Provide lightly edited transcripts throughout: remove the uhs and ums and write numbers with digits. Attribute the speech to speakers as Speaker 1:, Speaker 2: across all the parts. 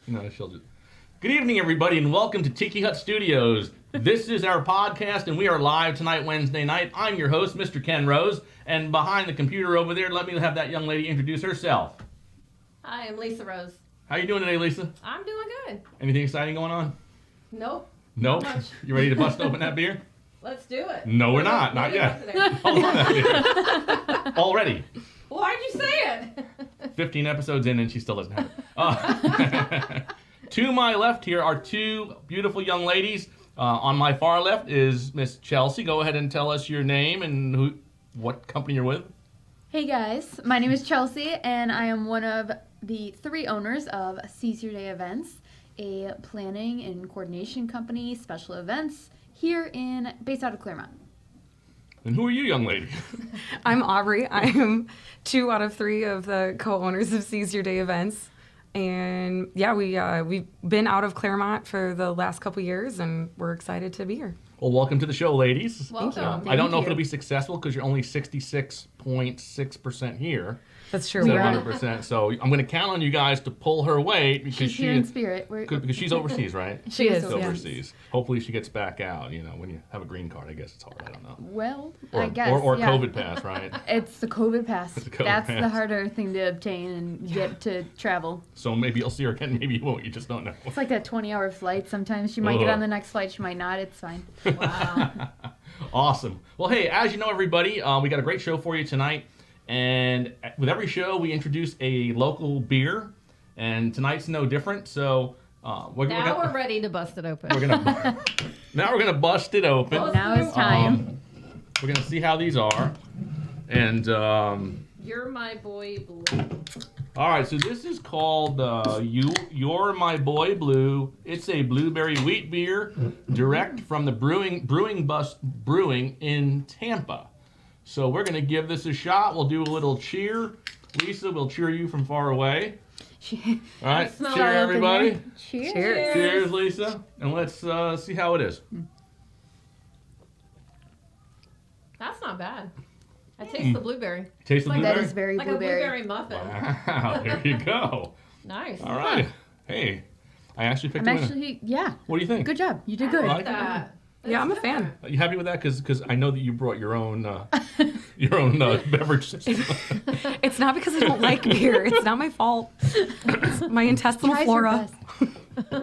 Speaker 1: No, she'll just... Good evening, everybody, and welcome to Tiki Hut Studios. This is our podcast, and we are live tonight, Wednesday night. I'm your host, Mr. Ken Rose, and behind the computer over there, let me have that young lady introduce herself.
Speaker 2: Hi, I'm Lisa Rose.
Speaker 1: How you doing today, Lisa?
Speaker 2: I'm doing good.
Speaker 1: Anything exciting going on?
Speaker 2: Nope.
Speaker 1: Nope.
Speaker 2: Not much.
Speaker 1: You ready to bust open that beer?
Speaker 2: Let's do it.
Speaker 1: No, we're not. Not yet. Hold on that beer. Already.
Speaker 2: Why'd you say it?
Speaker 1: 15 episodes in, and she still doesn't have it. To my left here are two beautiful young ladies. On my far left is Miss Chelsea. Go ahead and tell us your name and what company you're with.
Speaker 3: Hey guys, my name is Chelsea, and I am one of the 3 owners of Seize Your Day Events, a planning and coordination company, special events here based out of Claremont.
Speaker 1: And who are you, young lady?
Speaker 4: I'm Aubrey. I am 2 out of 3 of the co-owners of Seize Your Day Events. And yeah, we've been out of Claremont for the last couple years, and we're excited to be here.
Speaker 1: Well, welcome to the show, ladies.
Speaker 2: Welcome.
Speaker 1: I don't know if it'll be successful because you're only 66.6% here.
Speaker 4: That's true.
Speaker 1: Instead of 100%. So I'm going to count on you guys to pull her weight because
Speaker 3: She's here in spirit.
Speaker 1: because she's overseas, right?
Speaker 4: She is.
Speaker 1: She's
Speaker 4: Yeah.
Speaker 1: overseas. Hopefully she gets back out. You know, when you have a green card, I guess it's hard. I don't know.
Speaker 3: Well,
Speaker 1: Or,
Speaker 3: I guess.
Speaker 1: or
Speaker 3: yeah.
Speaker 1: COVID pass, right?
Speaker 3: It's the COVID pass.
Speaker 1: It's the COVID
Speaker 3: That's
Speaker 1: pass.
Speaker 3: the harder thing to obtain and get to travel.
Speaker 1: So maybe you'll see her again, maybe you won't. You just don't know.
Speaker 3: It's like that 20-hour flight. Sometimes she might get on the next flight, she might not. It's fine.
Speaker 2: Wow.
Speaker 1: Awesome. Well, hey, as you know, everybody, we got a great show for you tonight. And with every show, we introduce a local beer. And tonight's no different. So
Speaker 2: We're ready to bust it open.
Speaker 1: Now we're gonna bust it open.
Speaker 3: Now it's time.
Speaker 1: We're gonna see how these are. And
Speaker 2: You're my boy blue.
Speaker 1: all right, so this is called You're My Boy Blue. It's a blueberry wheat beer, direct from the Brewing Bus Brewing in Tampa. So we're gonna give this a shot. We'll do a little cheer. Lisa, we'll cheer you from far away. All right,
Speaker 2: Smell
Speaker 1: cheer
Speaker 2: it.
Speaker 1: everybody.
Speaker 3: Cheers.
Speaker 4: Cheers.
Speaker 1: Cheers, Lisa. And let's see how it is.
Speaker 2: That's not bad. I taste the blueberry.
Speaker 1: Taste the
Speaker 2: Like
Speaker 1: blueberry?
Speaker 3: That is very
Speaker 2: Like
Speaker 3: blueberry.
Speaker 2: a blueberry muffin.
Speaker 1: Wow, there you go.
Speaker 2: Nice.
Speaker 1: All right. Hey, I actually picked
Speaker 3: I'm
Speaker 1: a winner.
Speaker 3: actually, yeah.
Speaker 1: What do you think?
Speaker 3: Good job. You did
Speaker 2: I
Speaker 3: good.
Speaker 2: like that.
Speaker 4: Yeah, I'm a fan.
Speaker 1: Are you happy with that? Because I know that you brought your own beverage system.
Speaker 4: It's not because I don't like beer. It's not my fault. It's my intestinal
Speaker 3: Tries your
Speaker 4: flora.
Speaker 3: best.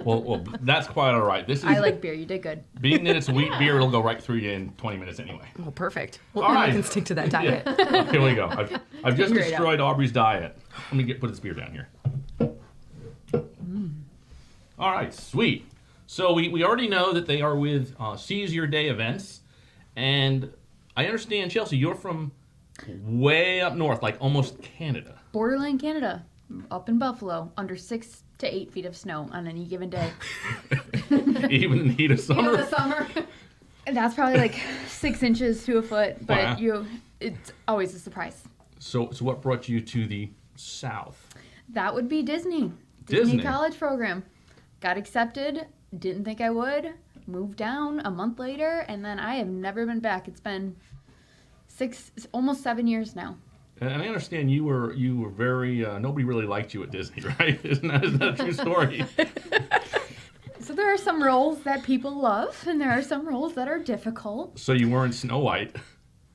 Speaker 1: well, that's quite all right. This is
Speaker 3: I like beer. You did good.
Speaker 1: being that it's wheat beer, it'll go right through you in 20 minutes anyway.
Speaker 4: Well, perfect. Well,
Speaker 1: All
Speaker 4: then
Speaker 1: right.
Speaker 4: I can stick to that diet.
Speaker 1: Yeah. Here we go. I've just
Speaker 3: Figure it out.
Speaker 1: destroyed Aubrey's diet. Let me put this beer down here. All right, sweet. So we already know that they are with Seize Your Day Events, and I understand, Chelsea, you're from way up north, like almost Canada.
Speaker 3: Borderline Canada, up in Buffalo, under 6 to 8 feet of snow on any given day.
Speaker 1: Even in the heat of
Speaker 2: In
Speaker 1: summer.
Speaker 2: the summer.
Speaker 3: And that's probably like 6 inches to a foot, but
Speaker 1: Wow.
Speaker 3: it's always a surprise.
Speaker 1: So what brought you to the south?
Speaker 3: That would be Disney.
Speaker 1: Disney?
Speaker 3: College program. Got accepted, didn't think I would, moved down a month later, and then I have never been back. It's been almost 7 years now.
Speaker 1: And I understand you were very nobody really liked you at Disney, right? Isn't that a true story?
Speaker 3: So there are some roles that people love, and there are some roles that are difficult.
Speaker 1: So you weren't Snow White.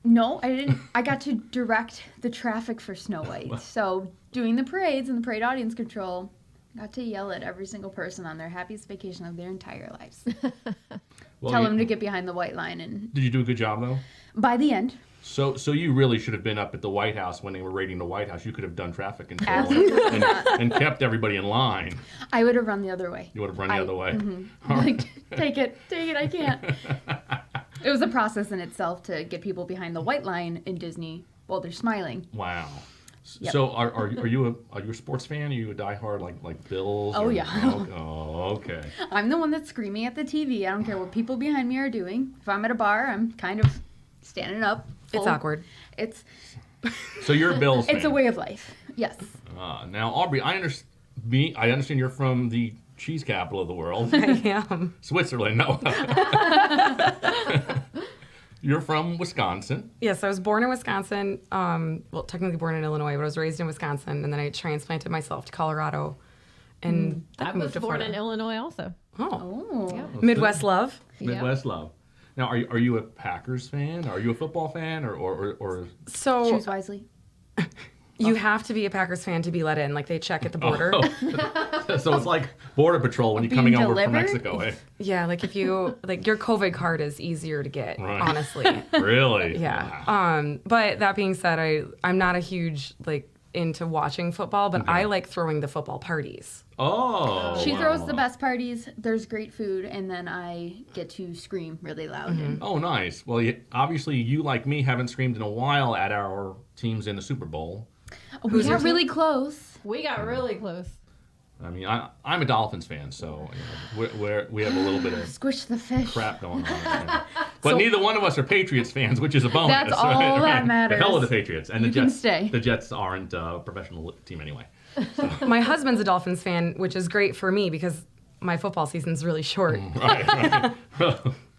Speaker 3: No, I didn't. I got to direct the traffic for Snow White. So doing the parades and the parade audience control, got to yell at every single person on their happiest vacation of their entire lives.
Speaker 1: Well,
Speaker 3: Tell them to get behind the white line, and
Speaker 1: Did you do a good job though?
Speaker 3: by the end,
Speaker 1: So you really should have been up at the White House when they were raiding the White House. You could have done traffic control
Speaker 3: Absolutely
Speaker 1: and kept everybody in line.
Speaker 3: I would have run the other way.
Speaker 1: You would have run the other way.
Speaker 3: Like, take it, I can't. It was a process in itself to get people behind the white line in Disney while they're smiling.
Speaker 1: Wow.
Speaker 3: Yep.
Speaker 1: So are you a sports fan? Are you a diehard like Bills?
Speaker 3: Oh,
Speaker 1: or-
Speaker 3: yeah.
Speaker 1: Oh, okay.
Speaker 3: I'm the one that's screaming at the TV. I don't care what people behind me are doing. If I'm at a bar, I'm kind of standing up.
Speaker 4: It's awkward.
Speaker 3: It's
Speaker 1: So you're a Bills fan.
Speaker 3: it's a way of life. Yes.
Speaker 1: Now, Aubrey, I understand you're from the cheese capital of the world,
Speaker 4: I am.
Speaker 1: Switzerland. No. You're from Wisconsin.
Speaker 4: Yes, I was born in Wisconsin. Well, technically born in Illinois, but I was raised in Wisconsin, and then I transplanted myself to Colorado and
Speaker 2: I
Speaker 4: then
Speaker 2: was
Speaker 4: moved to
Speaker 2: born
Speaker 4: Florida.
Speaker 2: in Illinois also.
Speaker 4: Oh,
Speaker 3: Oh.
Speaker 2: Yeah.
Speaker 4: Midwest love.
Speaker 1: Midwest love. Now, are you a Packers fan? Are you a football fan, or
Speaker 4: So
Speaker 3: Choose wisely.
Speaker 4: you have to be a Packers fan to be let in. Like they check at the border.
Speaker 1: Oh. So it's like Border Patrol when you're
Speaker 3: Being
Speaker 1: coming over from
Speaker 3: delivered?
Speaker 1: Mexico, eh?
Speaker 4: Yeah, like if you like your COVID card is easier to get,
Speaker 1: Right.
Speaker 4: honestly.
Speaker 1: Really?
Speaker 4: Yeah.
Speaker 1: Wow.
Speaker 4: But that being said, I'm not a huge like into watching football, but I like throwing the football parties.
Speaker 1: Oh.
Speaker 3: She
Speaker 1: wow.
Speaker 3: throws the best parties. There's great food, and then I get to scream really loud.
Speaker 4: Mm-hmm.
Speaker 3: And
Speaker 1: Oh, nice. Well, obviously, you like me haven't screamed in a while at our teams in the Super Bowl.
Speaker 3: we got really close.
Speaker 2: We got really close.
Speaker 1: I mean, I'm a Dolphins fan, so we have a little bit of
Speaker 3: Squish the fish.
Speaker 1: crap going on. Yeah. But neither one of us are Patriots fans, which is a bonus.
Speaker 3: That's all that
Speaker 1: The
Speaker 3: matters.
Speaker 1: hell with the Patriots and
Speaker 3: You
Speaker 1: the
Speaker 3: can
Speaker 1: Jets.
Speaker 3: stay.
Speaker 1: The Jets aren't a professional team anyway.
Speaker 4: My husband's a Dolphins fan, which is great for me because my football season's really short.
Speaker 1: Right.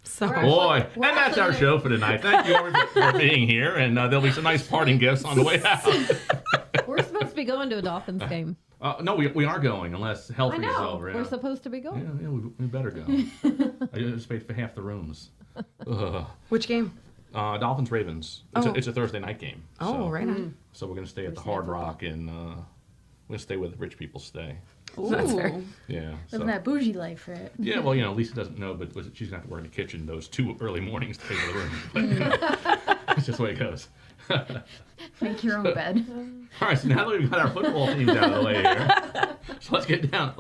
Speaker 4: So
Speaker 2: Right.
Speaker 1: Boy,
Speaker 2: We're
Speaker 1: and that's our
Speaker 2: actually-
Speaker 1: show for tonight. Thank you everyone for being here, and there'll be some nice parting gifts on the way out.
Speaker 2: We're supposed to be going to a Dolphins game.
Speaker 1: No, we are going unless hell
Speaker 2: I
Speaker 1: freezes
Speaker 2: know.
Speaker 1: over. Yeah.
Speaker 2: We're supposed to be going.
Speaker 1: Yeah, we better go. I just paid for half the rooms. Ugh.
Speaker 4: which game?
Speaker 1: Dolphins Ravens. It's a Thursday night game.
Speaker 4: Oh,
Speaker 1: so,
Speaker 4: right on.
Speaker 1: So we're gonna stay at the Hard Rock, and we're gonna stay where the rich people stay.
Speaker 4: That's fair.
Speaker 1: Yeah. So.
Speaker 3: Living that bougie life, right?
Speaker 1: Yeah, well, Lisa doesn't know, but she's gonna have to work in the kitchen those 2 early mornings to pay for the room. But, it's just the way it goes.
Speaker 3: Make your own bed.
Speaker 1: All right, so now that we've got our football teams out of the way here, so let's get down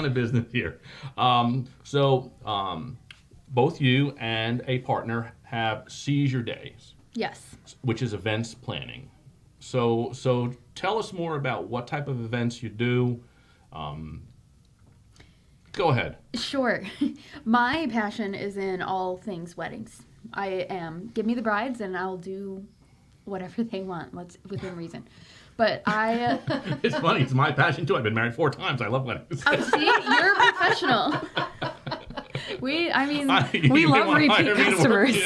Speaker 1: to business here. Both you and a partner have Seizure Days,
Speaker 3: Yes.
Speaker 1: which is events planning. So tell us more about what type of events you do. Go ahead.
Speaker 3: Sure. My passion is in all things weddings. Give me the brides and I'll do whatever they want, what's within reason. But
Speaker 1: It's funny. It's my passion too. I've been married 4 times. I love weddings.
Speaker 3: see, you're a professional. We
Speaker 4: love repeat customers.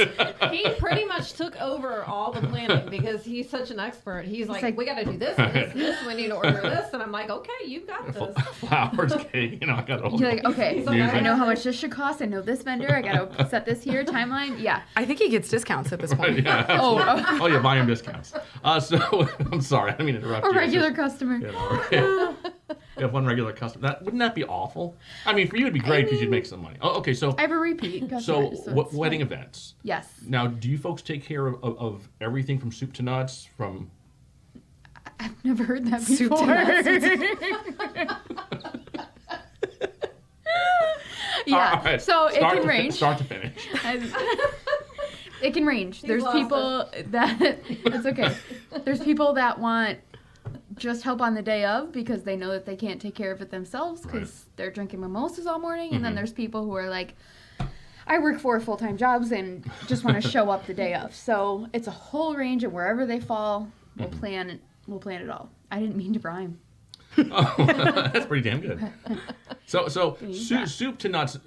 Speaker 2: He pretty much took over all the planning because he's such an expert. He's like, we got to do this, this, we need to order this. And I'm like, okay, you got this.
Speaker 1: Flowers, cake. I got all.
Speaker 3: You're like, okay,
Speaker 2: Music.
Speaker 3: I know how much this should cost. I know this vendor. I gotta set this here timeline. Yeah.
Speaker 4: I think he gets discounts at this point.
Speaker 1: Yeah, oh yeah, volume discounts. So I'm sorry, I didn't mean to interrupt
Speaker 3: A
Speaker 1: you.
Speaker 3: regular customer.
Speaker 1: You have one regular customer. Wouldn't that be awful? I mean, for you it'd be great because you'd make some money. Oh, okay. So
Speaker 3: I have a repeat customer.
Speaker 1: what
Speaker 3: it's
Speaker 1: wedding
Speaker 3: fine.
Speaker 1: events?
Speaker 3: Yes.
Speaker 1: Now, do you folks take care of everything from soup to nuts? From
Speaker 3: I've never heard that
Speaker 4: Soup
Speaker 3: before.
Speaker 4: to
Speaker 3: Yeah.
Speaker 1: All right,
Speaker 3: So it can range.
Speaker 1: Start to finish.
Speaker 3: It can range. There's
Speaker 2: lost
Speaker 3: people that it's okay. There's people that want just help on the day of because they know that they can't take care of it themselves because
Speaker 1: Right.
Speaker 3: they're drinking mimosas all morning. And then there's people who are like, I work 4 full-time jobs and just want to show up the day of. So it's a whole range, and wherever they fall, we'll plan it all. I didn't mean to rhyme.
Speaker 1: Oh, that's pretty damn good. So
Speaker 3: that.
Speaker 1: soup to nuts.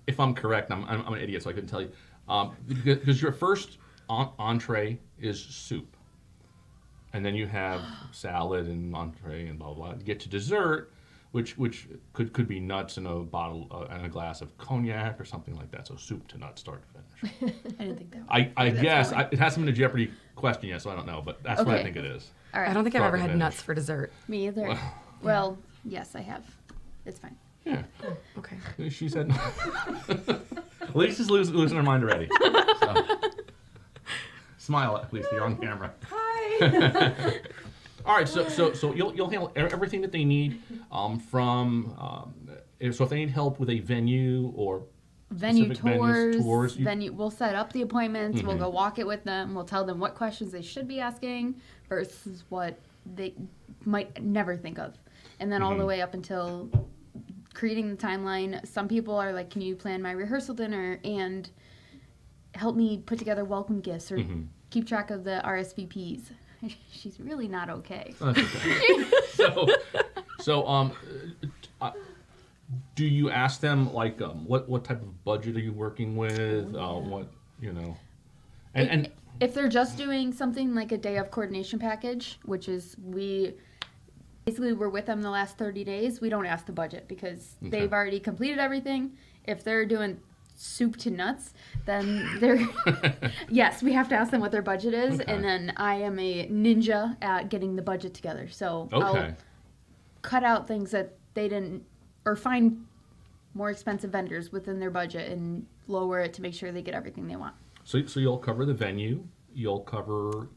Speaker 1: If I'm correct, I'm an idiot, so I couldn't tell you. Because your first entree is soup, and then you have salad and entree and blah blah blah. You get to dessert, which could be nuts in a bottle and a glass of cognac or something like that. So soup to nuts, start to finish.
Speaker 3: I didn't think that.
Speaker 1: I guess
Speaker 3: fine.
Speaker 1: it hasn't been a Jeopardy question yet, so I don't know, but that's what I
Speaker 3: Okay.
Speaker 1: think it is.
Speaker 3: All right.
Speaker 4: I don't think I've
Speaker 1: Start
Speaker 4: ever
Speaker 1: to
Speaker 4: had
Speaker 1: finish.
Speaker 4: nuts for dessert.
Speaker 3: Me either. Well, yes, I have. It's fine.
Speaker 1: Yeah,
Speaker 4: Okay.
Speaker 1: she said. Lisa's losing her mind already. So. Smile at Lisa. You're on camera.
Speaker 2: Hi.
Speaker 1: All right, so you'll handle everything that they need so if they need help with a venue or
Speaker 3: Venue
Speaker 1: specific venues, tours,
Speaker 3: we'll set up the appointments. We'll go walk it with them. We'll tell them what questions they should be asking versus what they might never think of, and then all the way up until creating the timeline. Some people are like, "Can you plan my rehearsal dinner and help me put together welcome gifts or keep track of the RSVPs?" She's really not okay.
Speaker 1: That's okay. Do you ask them like what type of budget are you working with? What and
Speaker 3: If they're just doing something like a day of coordination package, which is Basically, we're with them the last 30 days. We don't ask the budget because
Speaker 1: Okay.
Speaker 3: they've already completed everything. If they're doing soup to nuts, then they're yes, we have to ask them what their budget is,
Speaker 1: Okay.
Speaker 3: and then I am a ninja at getting the budget together. So
Speaker 1: Okay.
Speaker 3: I'll cut out things that they didn't, or find more expensive vendors within their budget and lower it to make sure they get everything they want.
Speaker 1: So you'll cover the venue, you'll cover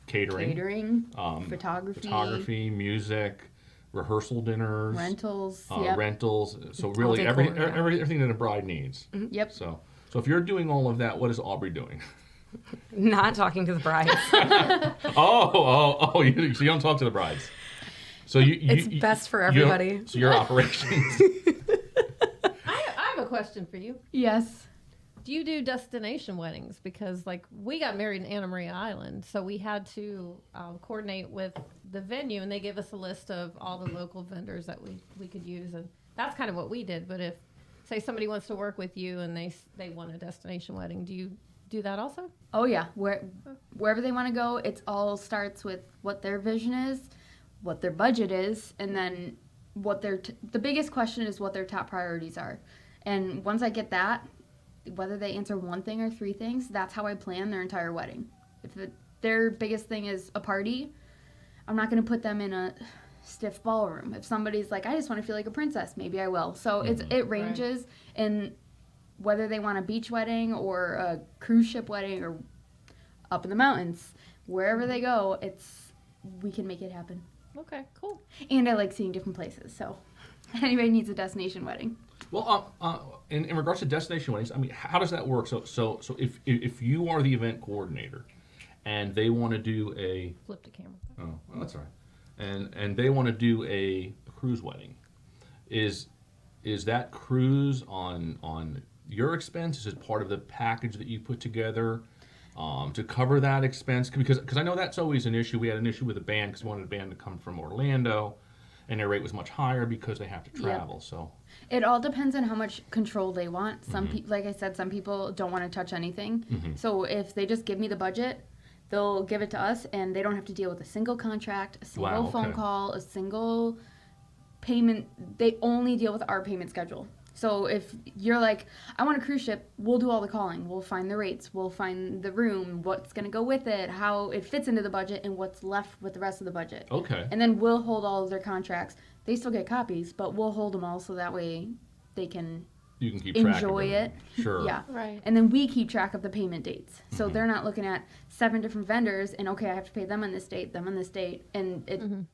Speaker 1: catering, photography, music, rehearsal dinners,
Speaker 3: rentals,
Speaker 1: rentals. So really
Speaker 4: decor, yeah.
Speaker 1: everything that a bride needs.
Speaker 3: Yep.
Speaker 1: So if you're doing all of that, what is Aubrey doing?
Speaker 4: Not talking to the brides.
Speaker 1: So you don't talk to the brides. So
Speaker 4: It's best for everybody.
Speaker 1: So your operations.
Speaker 2: I have a question for you.
Speaker 3: Yes.
Speaker 2: Do you do destination weddings? Because like we got married in Anna Maria Island, so we had to coordinate with the venue, and they gave us a list of all the local vendors that we could use, and that's kind of what we did. But if say somebody wants to work with you and they want a destination wedding, do you do that also?
Speaker 3: Oh yeah, wherever they want to go, it all starts with what their vision is, what their budget is, and then what the biggest question is what their top priorities are. And once I get that, whether they answer one thing or three things, that's how I plan their entire wedding. If their biggest thing is a party, I'm not going to put them in a stiff ballroom. If somebody's like, I just want to feel like a princess, maybe I will. So it ranges in whether they want a beach wedding or a cruise ship wedding or up in the mountains. Wherever they go, we can make it happen.
Speaker 2: Okay, cool.
Speaker 3: And I like seeing different places, so anybody needs a destination wedding.
Speaker 1: Well, in regards to destination weddings, I mean, how does that work? So if you are the event coordinator, and they want to do a
Speaker 2: Flip the camera.
Speaker 1: well, that's all right, and they want to do a cruise wedding, is that cruise on your expense? Is it part of the package that you put together to cover that expense? Because I know that's always an issue. We had an issue with a band because we wanted a band to come from Orlando, and their rate was much higher because they have to travel. So
Speaker 3: It all depends on how much control they want. Some people, like I said, some people don't want to touch anything. So if they just give me the budget, they'll give it to us, and they don't have to deal with a single contract, a single phone call, a single payment. They only deal with our payment schedule. So if you're like, I want a cruise ship, we'll do all the calling. We'll find the rates. We'll find the room, what's going to go with it, how it fits into the budget, and what's left with the rest of the budget.
Speaker 1: okay,
Speaker 3: And then we'll hold all of their contracts. They still get copies, but we'll hold them all so that way they can
Speaker 1: you can keep track
Speaker 3: enjoy
Speaker 1: of
Speaker 3: it.
Speaker 1: Sure.
Speaker 3: Yeah.
Speaker 2: Right.
Speaker 3: And then we keep track of the payment dates. So they're not looking at 7 different vendors and, okay, I have to pay them on this date, them on this date. And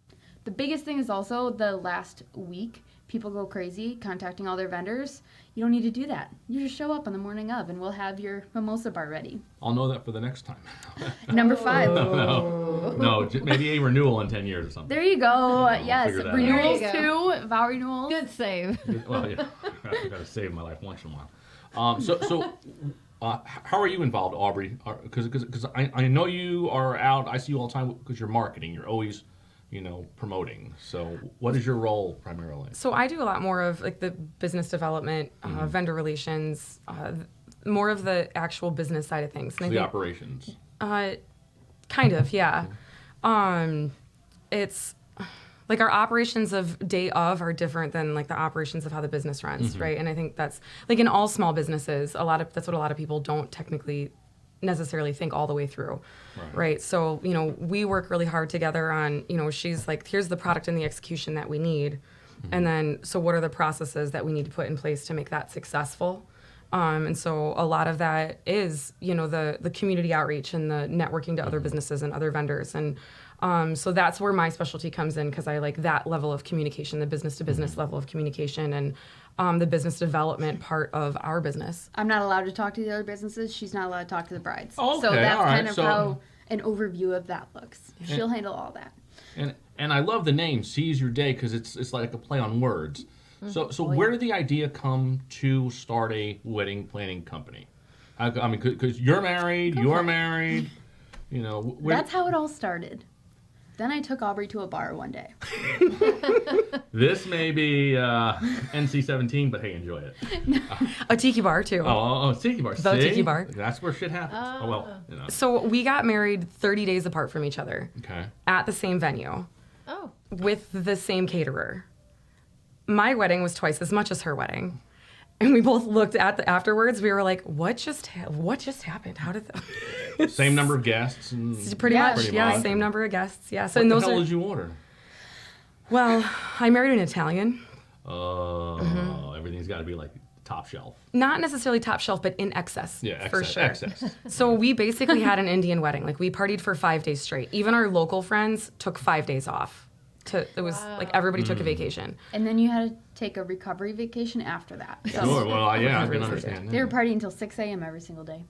Speaker 3: the biggest thing is also the last week. People go crazy contacting all their vendors. You don't need to do that. You just show up on the morning of, and we'll have your mimosa bar ready.
Speaker 1: I'll know that for the next time.
Speaker 3: Number 5.
Speaker 1: No, maybe a renewal in 10 years or something.
Speaker 3: There you go. Yes.
Speaker 1: figure that out.
Speaker 3: Renewals
Speaker 2: There you
Speaker 3: too. Vow renewals.
Speaker 2: Good save.
Speaker 1: Well, yeah, I got to save my life once in a while. How are you involved, Aubrey? Because I know you are out. I see you all the time because you're marketing. You're always, promoting. So what is your role primarily?
Speaker 4: So I do a lot more of like the business development, vendor relations, more of the actual business side of things. And
Speaker 1: So
Speaker 4: I
Speaker 1: the
Speaker 4: think,
Speaker 1: operations.
Speaker 4: kind of, yeah. It's like our operations of day of are different than like the operations of how the business runs, right? And I think that's like in all small businesses, that's what a lot of people don't technically necessarily think all the way through, right? So, we work really hard together on, she's like, here's the product and the execution that we need. And then, so what are the processes that we need to put in place to make that successful? And so a lot of that is, the community outreach and the networking to other businesses and other vendors. And so that's where my specialty comes in, because I like that level of communication, the business to business level of communication, and the business development part of our business.
Speaker 3: I'm not allowed to talk to the other businesses. She's not allowed to talk to the brides.
Speaker 1: Oh,
Speaker 3: so
Speaker 1: okay,
Speaker 3: that's
Speaker 1: all right.
Speaker 3: kind of
Speaker 1: So-
Speaker 3: how an overview of that looks. She'll handle all that.
Speaker 1: And I love the name Seize Your Day because it's like a play on words. So where did the idea come to start a wedding planning company? I mean, because you're married, you're married,
Speaker 3: That's how it all started. Then I took Aubrey to a bar one day.
Speaker 1: This may be NC-17, but hey, enjoy it.
Speaker 4: A tiki bar too.
Speaker 1: Oh, tiki bar.
Speaker 4: The
Speaker 1: See?
Speaker 4: tiki bar.
Speaker 1: That's where shit happens. Oh, well,
Speaker 4: So we got married 30 days apart from each other
Speaker 1: Okay.
Speaker 4: at the same venue.
Speaker 2: Oh,
Speaker 4: with the same caterer. My wedding was twice as much as her wedding. And we both looked at afterwards. We were like, "What just happened? How did that?"
Speaker 1: Same number of guests. And
Speaker 4: Pretty
Speaker 3: Yeah.
Speaker 4: much,
Speaker 1: Pretty
Speaker 4: yeah.
Speaker 1: much.
Speaker 4: Same number of guests, yeah. So
Speaker 1: what
Speaker 4: and
Speaker 1: the
Speaker 4: those
Speaker 1: hell
Speaker 4: are
Speaker 1: did you order?
Speaker 4: well, I married an Italian.
Speaker 1: Everything's got to be like top shelf.
Speaker 4: Not necessarily top shelf, but in excess.
Speaker 1: Yeah, excess,
Speaker 4: for sure.
Speaker 1: excess.
Speaker 4: So we basically had an Indian wedding. Like we partied for 5 days straight. Even our local friends took 5 days off. It was like everybody took a vacation.
Speaker 3: And then you had to take a recovery vacation after that. So
Speaker 1: Sure. Well, yeah, I can
Speaker 4: Really
Speaker 1: understand
Speaker 3: they were
Speaker 1: that.
Speaker 3: partying until 6 a.m. every single day.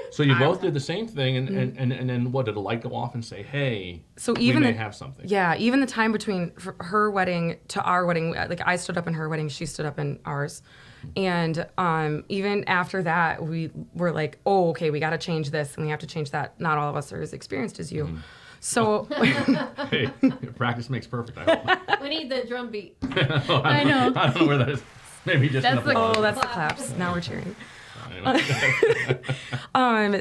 Speaker 1: So you both did the same thing, and then what, did a light go off and say, "Hey,
Speaker 4: So
Speaker 1: we
Speaker 4: even
Speaker 1: may
Speaker 4: the-
Speaker 1: have something"?
Speaker 4: Yeah, even the time between her wedding to our wedding, like I stood up in her wedding, she stood up in ours. And even after that, we were like, "Oh, okay, we got to change this and we have to change that." Not all of us are as experienced as you. So
Speaker 1: Hey, practice makes perfect. I hope.
Speaker 2: we need the drum beat.
Speaker 3: I know.
Speaker 1: I don't know where that is. Maybe just
Speaker 3: That's
Speaker 1: an
Speaker 3: like-
Speaker 1: applause.
Speaker 4: oh, that's the claps. Now we're cheering.
Speaker 1: Anyway.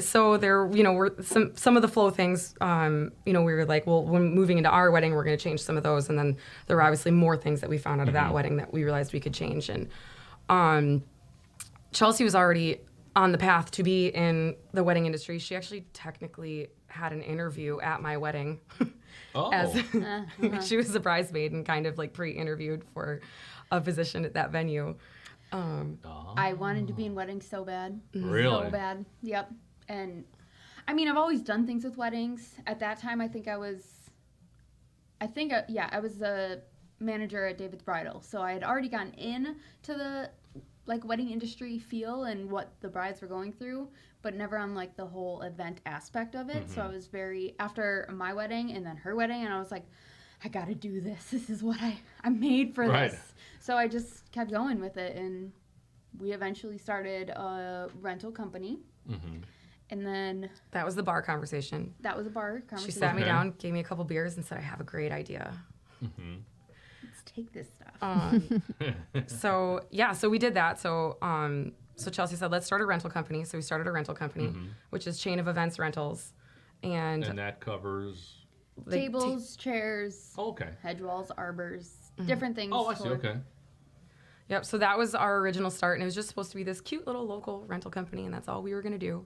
Speaker 4: So there, were some of the flow things. We were like, well, when moving into our wedding, we're going to change some of those, and then there were obviously more things that we found out of that wedding that we realized we could change. And Chelsea was already on the path to be in the wedding industry. She actually technically had an interview at my wedding.
Speaker 1: Oh,
Speaker 4: As she was a bridesmaid and kind of like pre-interviewed for a position at that venue.
Speaker 3: I wanted to be in weddings so bad.
Speaker 1: Really?
Speaker 3: So bad. Yep. And I mean, I've always done things with weddings. At that time, I was the manager at David's Bridal. So I had already gotten in to the like wedding industry feel and what the brides were going through, but never on like the whole event aspect of it. So I was after my wedding and then her wedding, and I was like, I gotta do this. This is what I'm made for
Speaker 1: Right.
Speaker 3: this. So I just kept going with it, and we eventually started a rental company. And then
Speaker 4: That was the bar conversation.
Speaker 3: that was a bar
Speaker 4: She
Speaker 3: conversation.
Speaker 4: sat me
Speaker 1: Okay.
Speaker 4: down, gave me a couple beers, and said, "I have a great idea."
Speaker 3: Let's take this stuff.
Speaker 4: So we did that. So Chelsea said, "Let's start a rental company." So we started a rental company, which is Chain of Events Rentals, and
Speaker 1: that covers.
Speaker 4: like,
Speaker 3: Tables, chairs,
Speaker 1: Oh, okay.
Speaker 3: hedge walls, arbors, different things.
Speaker 1: Oh, I see.
Speaker 3: for-
Speaker 1: Okay.
Speaker 4: Yep. So that was our original start, and it was just supposed to be this cute little local rental company, and that's all we were gonna do.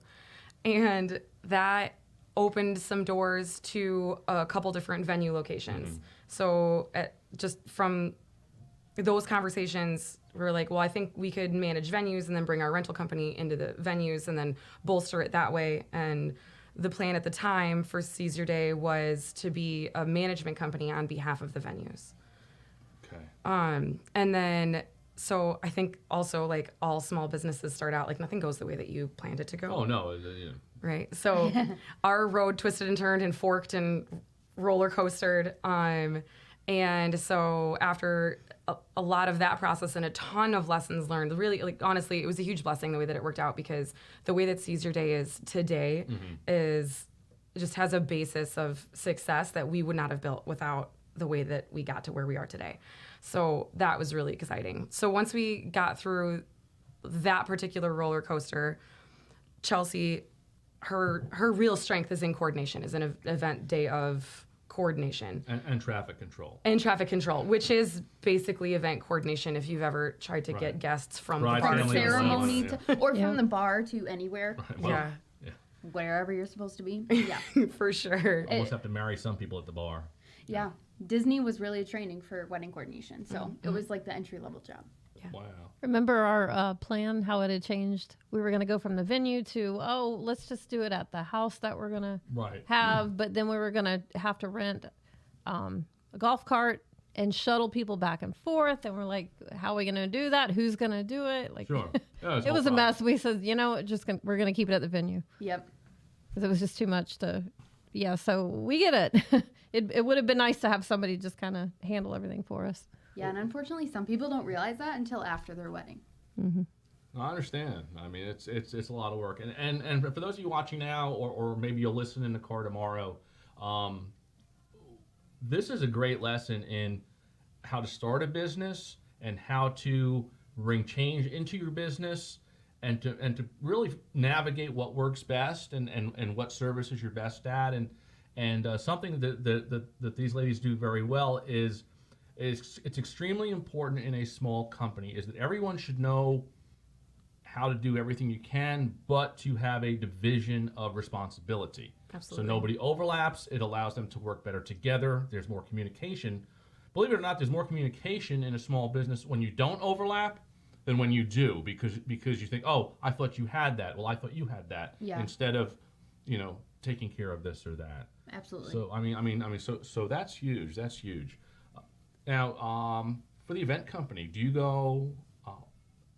Speaker 4: And that opened some doors to a couple different venue locations. So just from those conversations, we were like, well, I think we could manage venues and then bring our rental company into the venues and then bolster it that way. And the plan at the time for Seize Your Day was to be a management company on behalf of the venues.
Speaker 1: Okay.
Speaker 4: And then, so I think also like all small businesses start out, like nothing goes the way that you planned it to go.
Speaker 1: Oh no. Yeah.
Speaker 4: Right. So our road twisted and turned and forked and roller coastered. And so after a lot of that process and a ton of lessons learned, really, like honestly, it was a huge blessing the way that it worked out, because the way that Seize Your Day is today is just has a basis of success that we would not have built without the way that we got to where we are today. So that was really exciting. So once we got through that particular roller coaster, Chelsea, her real strength is in coordination, is an event day of coordination.
Speaker 1: And traffic control.
Speaker 4: And traffic control, which is basically event coordination if you've ever tried to get guests from
Speaker 1: Bride
Speaker 4: the bar
Speaker 1: family
Speaker 4: to
Speaker 3: Ceremony
Speaker 1: Yeah.
Speaker 3: to, or
Speaker 2: Yeah.
Speaker 3: from the bar to anywhere,
Speaker 1: Well,
Speaker 4: Yeah,
Speaker 3: wherever you're supposed to be. Yeah.
Speaker 4: for sure.
Speaker 1: Almost have to marry some people at the bar.
Speaker 3: Yeah. Disney was really a training for wedding coordination. So it was like the entry level job.
Speaker 1: Wow.
Speaker 2: Remember our plan, how it had changed? We were going to go from the venue to, oh, let's just do it at the house that we're going to
Speaker 1: Right.
Speaker 2: have. But then we were going to have to rent a golf cart and shuttle people back and forth. And we're like, how are we going to do that? Who's going to do it? Like,
Speaker 1: Sure. Yeah,
Speaker 2: it was a mess. We said, we're going to keep it at the venue
Speaker 3: Yep.
Speaker 2: because it was just too much to, so we get it. It would have been nice to have somebody just kind of handle everything for us.
Speaker 3: Yeah, and unfortunately, some people don't realize that until after their wedding.
Speaker 1: I understand. I mean, it's a lot of work. And for those of you watching now, or maybe you'll listen in the car tomorrow, this is a great lesson in how to start a business and how to bring change into your business and to really navigate what works best and what services you're best at. And something that these ladies do very well is it's extremely important in a small company is that everyone should know how to do everything you can, but to have a division of responsibility.
Speaker 4: Absolutely.
Speaker 1: So nobody overlaps. It allows them to work better together. There's more communication. Believe it or not, there's more communication in a small business when you don't overlap than when you do, because you think, oh, I thought you had that. Well, I thought you had that.
Speaker 3: Yeah.
Speaker 1: Instead of, taking care of this or that.
Speaker 3: Absolutely.
Speaker 1: So so that's huge. That's huge. Now, for the event company, do you go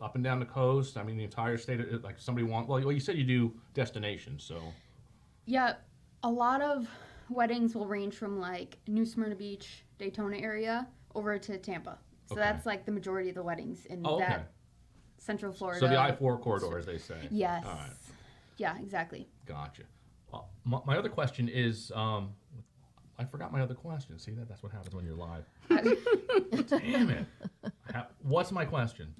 Speaker 1: up and down the coast? I mean, the entire state. Like somebody well, you said you do destinations, so.
Speaker 3: Yeah, a lot of weddings will range from like New Smyrna Beach, Daytona area, over to Tampa. So
Speaker 1: Okay.
Speaker 3: that's like the majority of the weddings in
Speaker 1: Oh, okay.
Speaker 3: that Central Florida.
Speaker 1: So the I-4 corridor, as they say.
Speaker 3: Yes.
Speaker 1: All right.
Speaker 3: Yeah, exactly.
Speaker 1: Gotcha. My other question is, I forgot my other question. See, that's what happens when you're live. Damn it. What's my question?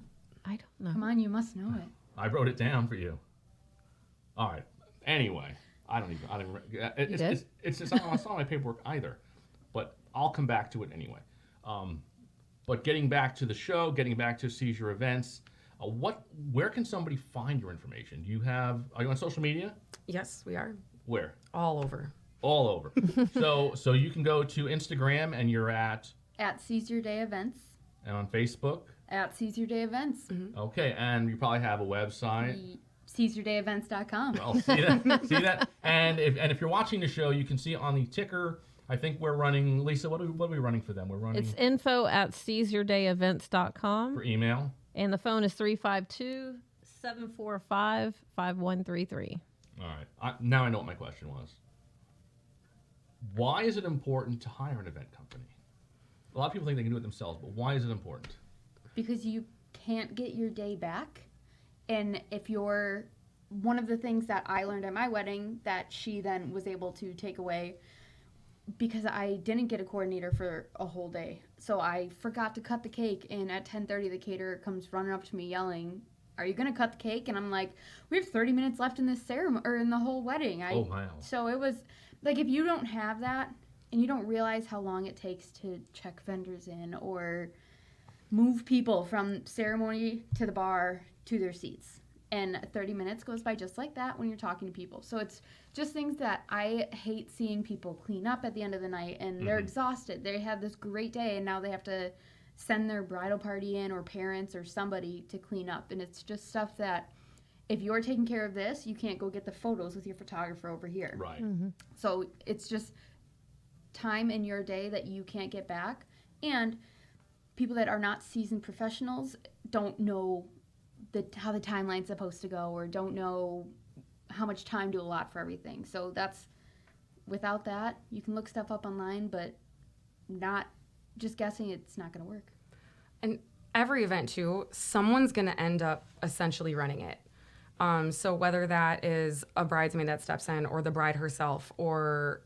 Speaker 2: I don't know.
Speaker 3: Come on, you must know it.
Speaker 1: I wrote it down for you. All right. Anyway, I don't even.
Speaker 2: did?
Speaker 1: It's not on my paperwork either, but I'll come back to it anyway. But getting back to the show, getting back to Seizure Events, where can somebody find your information? Are you on social media?
Speaker 4: Yes, we are.
Speaker 1: Where?
Speaker 4: All over.
Speaker 1: All over. So you can go to Instagram and you're at
Speaker 3: Seize Your Day Events.
Speaker 1: and on Facebook.
Speaker 3: At Seize Your Day Events.
Speaker 4: Mm-hmm.
Speaker 1: Okay, and you probably have a website.
Speaker 3: SeizeYourDayEvents.com.
Speaker 1: I'll see that. See that? And if you're watching the show, you can see on the ticker. I think we're running. Lisa, what are we running for them? We're running.
Speaker 2: It's info@seizeyourDayEvents.com.
Speaker 1: For email.
Speaker 2: And the phone is 352-745-5133.
Speaker 1: All right. Now I know what my question was. Why is it important to hire an event company? A lot of people think they can do it themselves, but why is it important?
Speaker 3: Because you can't get your day back. And if you're one of the things that I learned at my wedding that she then was able to take away, because I didn't get a coordinator for a whole day. So I forgot to cut the cake, and at 10:30 the caterer comes running up to me yelling, "Are you going to cut the cake?" And I'm like, "We have 30 minutes left in this ceremony or in the whole wedding."
Speaker 1: Oh, wow.
Speaker 3: So it was like, if you don't have that and you don't realize how long it takes to check vendors in or move people from ceremony to the bar to their seats, and 30 minutes goes by just like that when you're talking to people. So it's just things that I hate seeing people clean up at the end of the night, and they're exhausted. They have this great day, and now they have to send their bridal party in or parents or somebody to clean up. And it's just stuff that if you're taking care of this, you can't go get the photos with your photographer over here.
Speaker 1: Right.
Speaker 3: So it's just time in your day that you can't get back. And people that are not seasoned professionals don't know how the timeline's supposed to go, or don't know how much time to allot for everything. So without that, you can look stuff up online, but not just guessing, it's not going to work.
Speaker 4: And every event, too, someone's going to end up essentially running it. So whether that is a bridesmaid that steps in, or the bride herself, or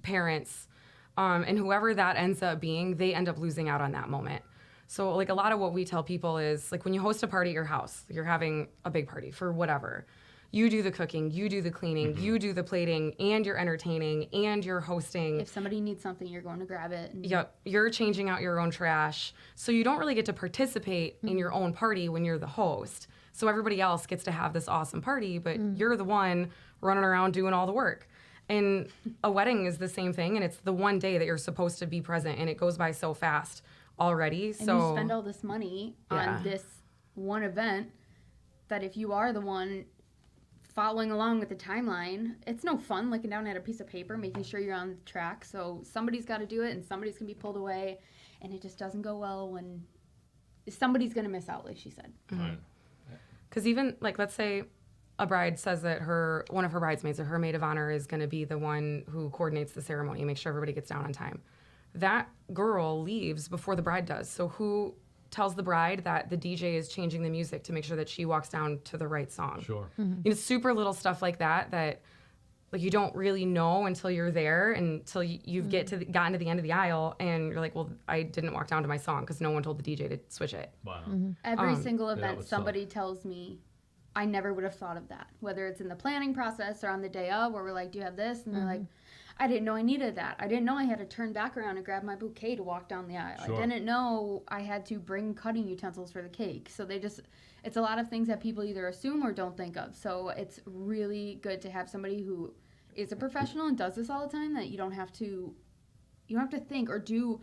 Speaker 4: parents, and whoever that ends up being, they end up losing out on that moment. So, like, a lot of what we tell people is, like, when you host a party at your house, you're having a big party for whatever. You do the cooking, you do the cleaning, you do the plating, and you're entertaining, and you're hosting.
Speaker 3: If somebody needs something, you're going to grab it. And
Speaker 4: Yep, you're changing out your own trash. So you don't really get to participate in your own party when you're the host. So everybody else gets to have this awesome party, but you're the one running around doing all the work. And a wedding is the same thing, and it's the one day that you're supposed to be present, and it goes by so fast already.
Speaker 3: And
Speaker 4: So
Speaker 3: you spend all this money
Speaker 4: Yeah.
Speaker 3: on this one event that if you are the one following along with the timeline, it's no fun looking down at a piece of paper, making sure you're on track. So somebody's got to do it, and somebody's going to be pulled away, and it just doesn't go well when somebody's going to miss out, like she said.
Speaker 1: Right.
Speaker 4: Because even, like, let's say a bride says that one of her bridesmaids or her maid of honor is going to be the one who coordinates the ceremony and makes sure everybody gets down on time. That girl leaves before the bride does. So who tells the bride that the DJ is changing the music to make sure that she walks down to the right song?
Speaker 1: Sure.
Speaker 4: You know, super little stuff like that like you don't really know until you're there, until you've gotten to the end of the aisle, and you're like, well, I didn't walk down to my song because no one told the DJ to switch it.
Speaker 1: Wow.
Speaker 3: Every single
Speaker 1: that
Speaker 3: event,
Speaker 1: would suck.
Speaker 3: somebody tells me, I never would have thought of that. Whether it's in the planning process or on the day of, where we're like, do you have this? And they're like, I didn't know I needed that. I didn't know I had to turn back around and grab my bouquet to walk down the aisle.
Speaker 1: Sure.
Speaker 3: I didn't know I had to bring cutting utensils for the cake. So it's a lot of things that people either assume or don't think of. So it's really good to have somebody who is a professional and does this all the time, that you don't have to think or do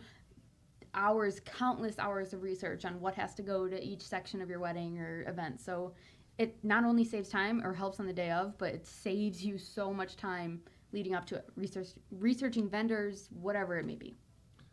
Speaker 3: countless hours of research on what has to go to each section of your wedding or event. So it not only saves time or helps on the day of, but it saves you so much time leading up to it, researching vendors, whatever it may be.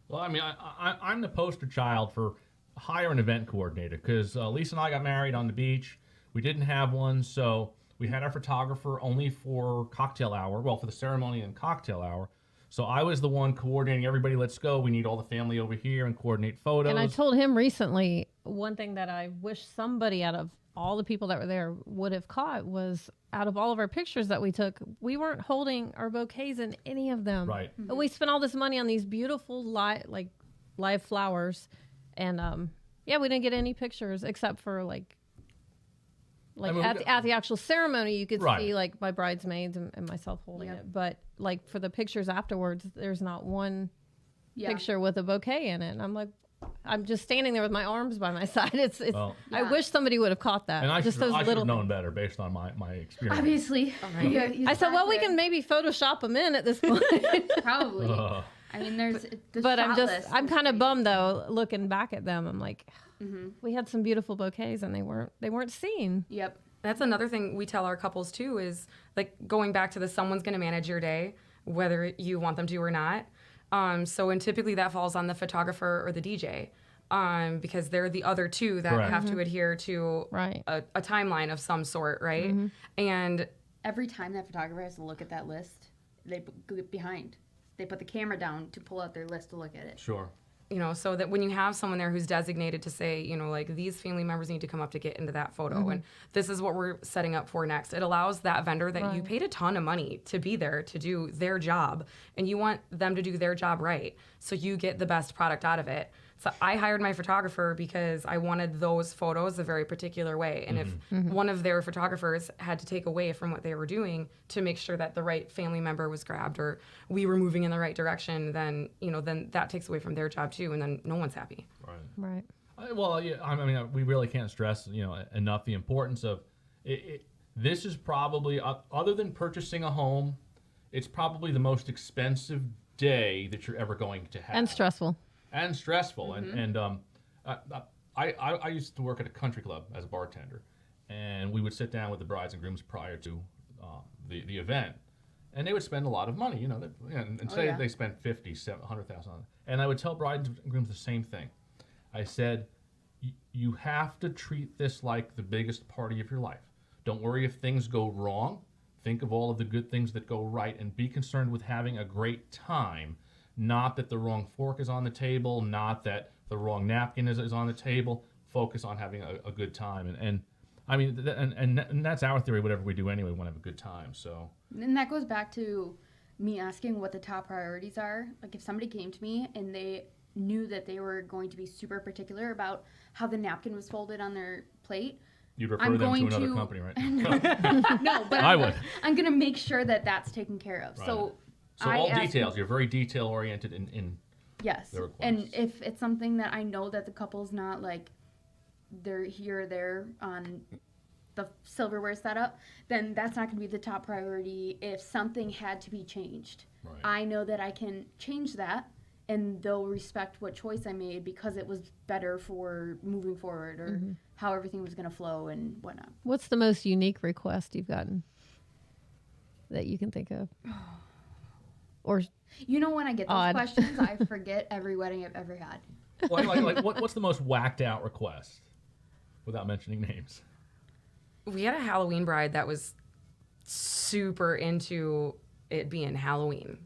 Speaker 5: Well, I mean, I'm the poster child for hire an event coordinator, because Lisa and I got married on the beach. We didn't have one, so we had our photographer only for cocktail hour, well, for the ceremony and cocktail hour. So I was the one coordinating everybody. Let's go. We need all the family over here and coordinate photos.
Speaker 2: And I told him recently, one thing that I wish somebody out of all the people that were there would have caught was, out of all of our pictures that we took, we weren't holding our bouquets in any of them.
Speaker 5: Right.
Speaker 2: And we spent all this money on these beautiful live flowers, and we didn't get any pictures except for like
Speaker 5: I mean,
Speaker 2: at the actual ceremony, you could
Speaker 5: Right.
Speaker 2: see like my bridesmaids and myself holding
Speaker 3: Yep.
Speaker 2: it. But like for the pictures afterwards, there's not one
Speaker 3: Yeah.
Speaker 2: picture with a bouquet in it. And I'm like, I'm just standing there with my arms by my side. It's
Speaker 5: Well,
Speaker 2: I
Speaker 3: Yeah.
Speaker 2: wish somebody would have caught that.
Speaker 5: and I
Speaker 2: just
Speaker 5: should
Speaker 2: those
Speaker 5: have
Speaker 2: little
Speaker 5: known better based on my experience.
Speaker 3: Obviously.
Speaker 4: right.
Speaker 3: You
Speaker 2: I said,
Speaker 3: sat
Speaker 2: well, we
Speaker 3: there.
Speaker 2: can maybe Photoshop them in at this point.
Speaker 3: Probably.
Speaker 5: Ugh.
Speaker 3: I mean, there's the
Speaker 2: But
Speaker 3: shot list
Speaker 2: I'm
Speaker 3: is
Speaker 2: kind of
Speaker 3: crazy.
Speaker 2: bummed though, looking back at them. I'm like,
Speaker 3: Mm-hmm.
Speaker 2: we had some beautiful bouquets and they weren't seen.
Speaker 3: Yep.
Speaker 4: That's another thing we tell our couples too, is like going back to the someone's going to manage your day, whether you want them to or not. And typically that falls on the photographer or the DJ, because they're the other two that
Speaker 5: Correct.
Speaker 4: have to adhere to
Speaker 2: Right.
Speaker 4: a timeline of some sort, right? And
Speaker 3: Every time that photographer has to look at that list, they get behind. They put the camera down to pull out their list to look at it.
Speaker 5: Sure.
Speaker 4: so that when you have someone there who's designated to say, like these family members need to come up to get into that photo, and this is what we're setting up for next. It allows that vendor that you
Speaker 2: Right.
Speaker 4: paid a ton of money to be there to do their job, and you want them to do their job right, so you get the best product out of it. So I hired my photographer because I wanted those photos a very particular way. And if one of their photographers had to take away from what they were doing to make sure that the right family member was grabbed or we were moving in the right direction, then, then that takes away from their job too. And then no one's happy.
Speaker 5: Right.
Speaker 2: Right.
Speaker 5: Well, yeah, I mean, we really can't stress, enough the importance of it. This is probably, other than purchasing a home, it's probably the most expensive day that you're ever going to have.
Speaker 2: And stressful.
Speaker 5: And stressful. And I used to work at a country club as a bartender, and we would sit down with the brides and grooms prior to the event, and they would spend a lot of money, and say
Speaker 3: yeah.
Speaker 5: they spent $50,000, $100,000 on it. And I would tell brides and grooms the same thing. I said, you have to treat this like the biggest party of your life. Don't worry if things go wrong. Think of all of the good things that go right, and be concerned with having a great time. Not that the wrong fork is on the table, not that the wrong napkin is on the table. Focus on having a good time. And I mean, and that's our theory. Whatever we do anyway, we want to have a good time. So.
Speaker 3: And that goes back to me asking what the top priorities are. Like if somebody came to me and they knew that they were going to be super particular about how the napkin was folded on their plate.
Speaker 5: You'd refer
Speaker 3: I'm
Speaker 5: them to
Speaker 3: going
Speaker 5: another
Speaker 3: to-
Speaker 5: company, right?
Speaker 3: No, but
Speaker 5: I would.
Speaker 3: I'm going to make sure that that's taken care of.
Speaker 5: Right.
Speaker 3: So
Speaker 5: So
Speaker 3: I
Speaker 5: all
Speaker 3: ask-
Speaker 5: details. You're very detail oriented in
Speaker 3: Yes.
Speaker 5: the
Speaker 3: And
Speaker 5: requests.
Speaker 3: if it's something that I know that the couple's not like they're here or there on the silverware setup, then that's not going to be the top priority if something had to be changed.
Speaker 5: Right.
Speaker 3: I know that I can change that and they'll respect what choice I made because it was better for moving forward or how everything was going to flow and whatnot.
Speaker 2: What's the most unique request you've gotten that you can think of? Or
Speaker 3: You know, when I get those
Speaker 2: Odd.
Speaker 3: questions, I forget every wedding I've ever had.
Speaker 5: like what's the most whacked out request? Without mentioning names.
Speaker 4: We had a Halloween bride that was super into it being Halloween.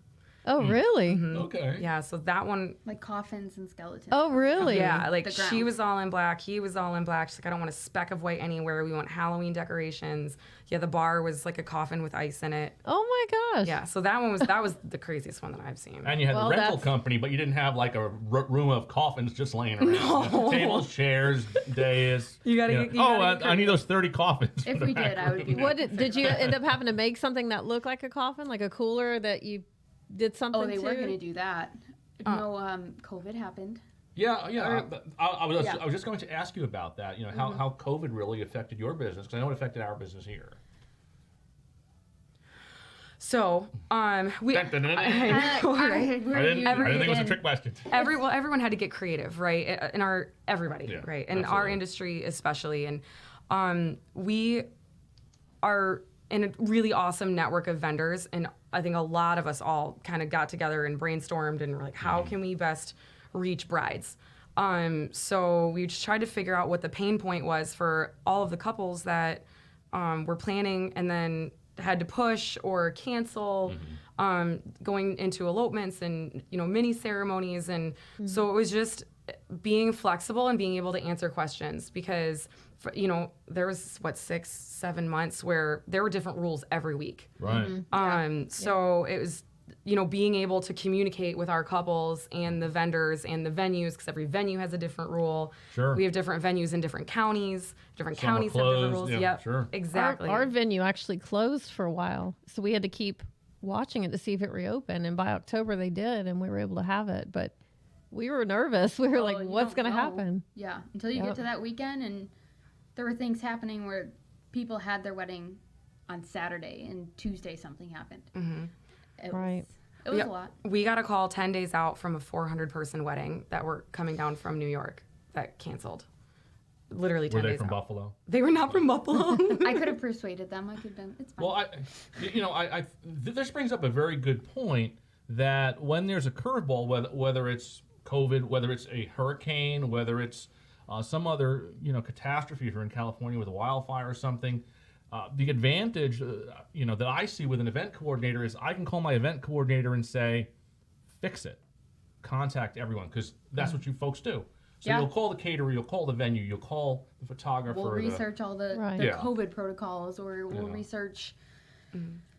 Speaker 2: oh, really?
Speaker 5: Okay.
Speaker 4: Yeah, so that one,
Speaker 3: Like coffins and skeletons.
Speaker 2: Oh, really?
Speaker 4: yeah, like
Speaker 3: The
Speaker 4: she
Speaker 3: ground.
Speaker 4: was all in black, he was all in black. She's like, I don't want a speck of white anywhere. We want Halloween decorations. Yeah, the bar was like a coffin with ice in it.
Speaker 2: Oh my gosh.
Speaker 4: Yeah, so that was the craziest one that I've seen.
Speaker 5: And you had
Speaker 2: Well,
Speaker 5: the rental
Speaker 2: that's-
Speaker 5: company, but you didn't have like a room of coffins just laying around. Tables, chairs, dais.
Speaker 4: You gotta get- you gotta get
Speaker 5: I need those 30 coffins.
Speaker 3: If
Speaker 5: for the
Speaker 3: we
Speaker 5: back
Speaker 3: did, I would be
Speaker 5: room.
Speaker 2: What did you end up having to make something that looked like a coffin, like a cooler that you did something
Speaker 3: Oh, they were
Speaker 2: too?
Speaker 3: going to do that. No, COVID happened.
Speaker 5: Yeah, yeah. I was
Speaker 3: Yeah.
Speaker 5: I was just going to ask you about that. You know, how COVID really affected your business, because I know it affected our business here.
Speaker 4: So, we.
Speaker 5: Dun, dun, dun, dun.
Speaker 4: I know, right?
Speaker 5: I didn't think it was a trick question.
Speaker 4: Everyone had to get creative, right? In everybody,
Speaker 5: Yeah,
Speaker 4: right? In our
Speaker 5: absolutely.
Speaker 4: industry especially, and we are in a really awesome network of vendors, and I think a lot of us all kind of got together and brainstormed and were like, how can we best reach brides? So we just tried to figure out what the pain point was for all of the couples that were planning and then had to push or cancel, going into elopements and mini ceremonies, and so it was just being flexible and being able to answer questions, because there was 6-7 months where there were different rules every week.
Speaker 5: Right.
Speaker 4: So it was being able to communicate with our couples and the vendors and the venues, because every venue has a different rule.
Speaker 5: Sure.
Speaker 4: We have different venues in different counties. Different
Speaker 5: Some are
Speaker 4: counties have different
Speaker 5: closed,
Speaker 4: rules.
Speaker 5: yeah,
Speaker 4: Yep.
Speaker 5: sure.
Speaker 4: Exactly.
Speaker 2: Our venue actually closed for a while, so we had to keep watching it to see if it reopened. And by October they did, and we were able to have it. But we were nervous. We were like,
Speaker 3: You
Speaker 2: "What's
Speaker 3: don't
Speaker 2: going to
Speaker 3: know.
Speaker 2: happen?"
Speaker 3: Yeah, until you
Speaker 2: Yep.
Speaker 3: get to that weekend, and there were things happening where people had their wedding on Saturday, and Tuesday something happened. It
Speaker 2: Right.
Speaker 3: Was, it was
Speaker 4: Yeah,
Speaker 3: a lot.
Speaker 4: We got a call 10 days out from a 400-person wedding that were coming down from New York that canceled. Literally 10
Speaker 5: Were they
Speaker 4: days
Speaker 5: from
Speaker 4: out.
Speaker 5: Buffalo?
Speaker 4: They were not from Buffalo.
Speaker 3: I could have persuaded them. I could have been. It's fine.
Speaker 5: Well, this brings up a very good point, that when there's a curveball, whether it's COVID, whether it's a hurricane, whether it's some other catastrophe, if you're in California with a wildfire or something, the advantage that I see with an event coordinator is I can call my event coordinator and say, fix it, contact everyone, because that's what you folks do. So
Speaker 3: Yeah.
Speaker 5: you'll call the caterer, you'll call the venue, you'll call the photographer.
Speaker 3: we'll research all the
Speaker 2: Right.
Speaker 3: the
Speaker 5: Yeah.
Speaker 3: COVID protocols, or we'll
Speaker 5: Yeah.
Speaker 3: research.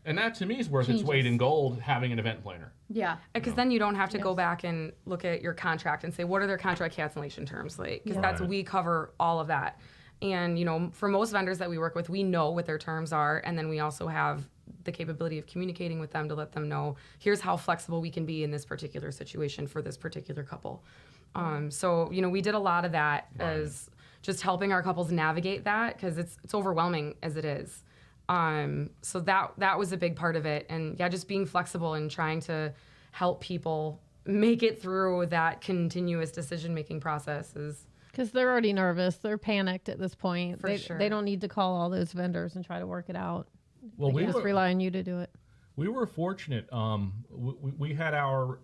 Speaker 5: And that to me is worth its weight in
Speaker 3: Changes.
Speaker 5: gold, having an event planner.
Speaker 3: Yeah.
Speaker 4: Because then you don't have to go back and look at your contract and say, what are their contract cancellation terms like? Because that's
Speaker 5: Right.
Speaker 4: we cover all of that. And for most vendors that we work with, we know what their terms are, and then we also have the capability of communicating with them to let them know, here's how flexible we can be in this particular situation for this particular couple. So we did a lot of that as just helping our couples navigate that, because it's overwhelming as it is. So that was a big part of it, and just being flexible and trying to help people make it through that continuous decision-making process is.
Speaker 2: Because they're already nervous. They're panicked at this point.
Speaker 4: For
Speaker 2: they,
Speaker 4: sure.
Speaker 2: they don't need to call all those vendors and try to work it out.
Speaker 5: Well,
Speaker 2: They
Speaker 5: we
Speaker 2: can just
Speaker 5: were,
Speaker 2: rely on you to do it.
Speaker 5: we were fortunate. We had our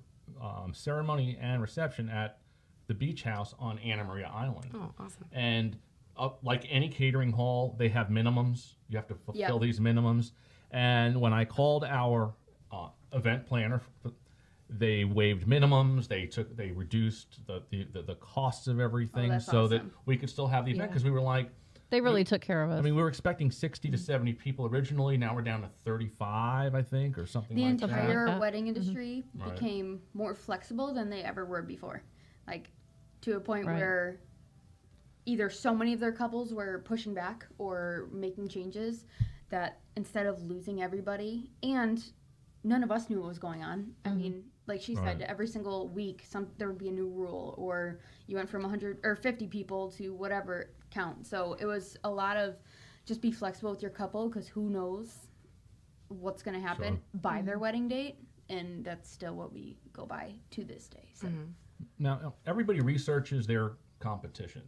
Speaker 5: ceremony and reception at the beach house on Anna Maria Island.
Speaker 4: Oh, awesome.
Speaker 5: And like any catering hall, they have minimums. You have to fulfill
Speaker 3: Yep.
Speaker 5: these minimums. And when I called our event planner, they waived minimums. They reduced the costs of everything,
Speaker 3: that's
Speaker 5: so that
Speaker 3: awesome.
Speaker 5: we could still have the event,
Speaker 2: Yeah.
Speaker 5: because we were like,
Speaker 2: They really took care of us.
Speaker 5: I mean, we were expecting 60 to 70 people originally. Now we're down to 35, I think, or something
Speaker 3: The
Speaker 5: like that.
Speaker 3: entire
Speaker 2: that.
Speaker 3: wedding industry
Speaker 5: Right.
Speaker 3: became more flexible than they ever were before. Like, to a point
Speaker 2: Right.
Speaker 3: where either so many of their couples were pushing back or making changes that instead of losing everybody, and none of us knew what was going on. I mean, like she said,
Speaker 5: Right.
Speaker 3: every single week there would be a new rule, or you went from 100 or 50 people to whatever count. So it was a lot of just be flexible with your couple, because who knows what's going to happen by their wedding date, and that's still what we go by to this day. So
Speaker 5: Now, everybody researches their competition.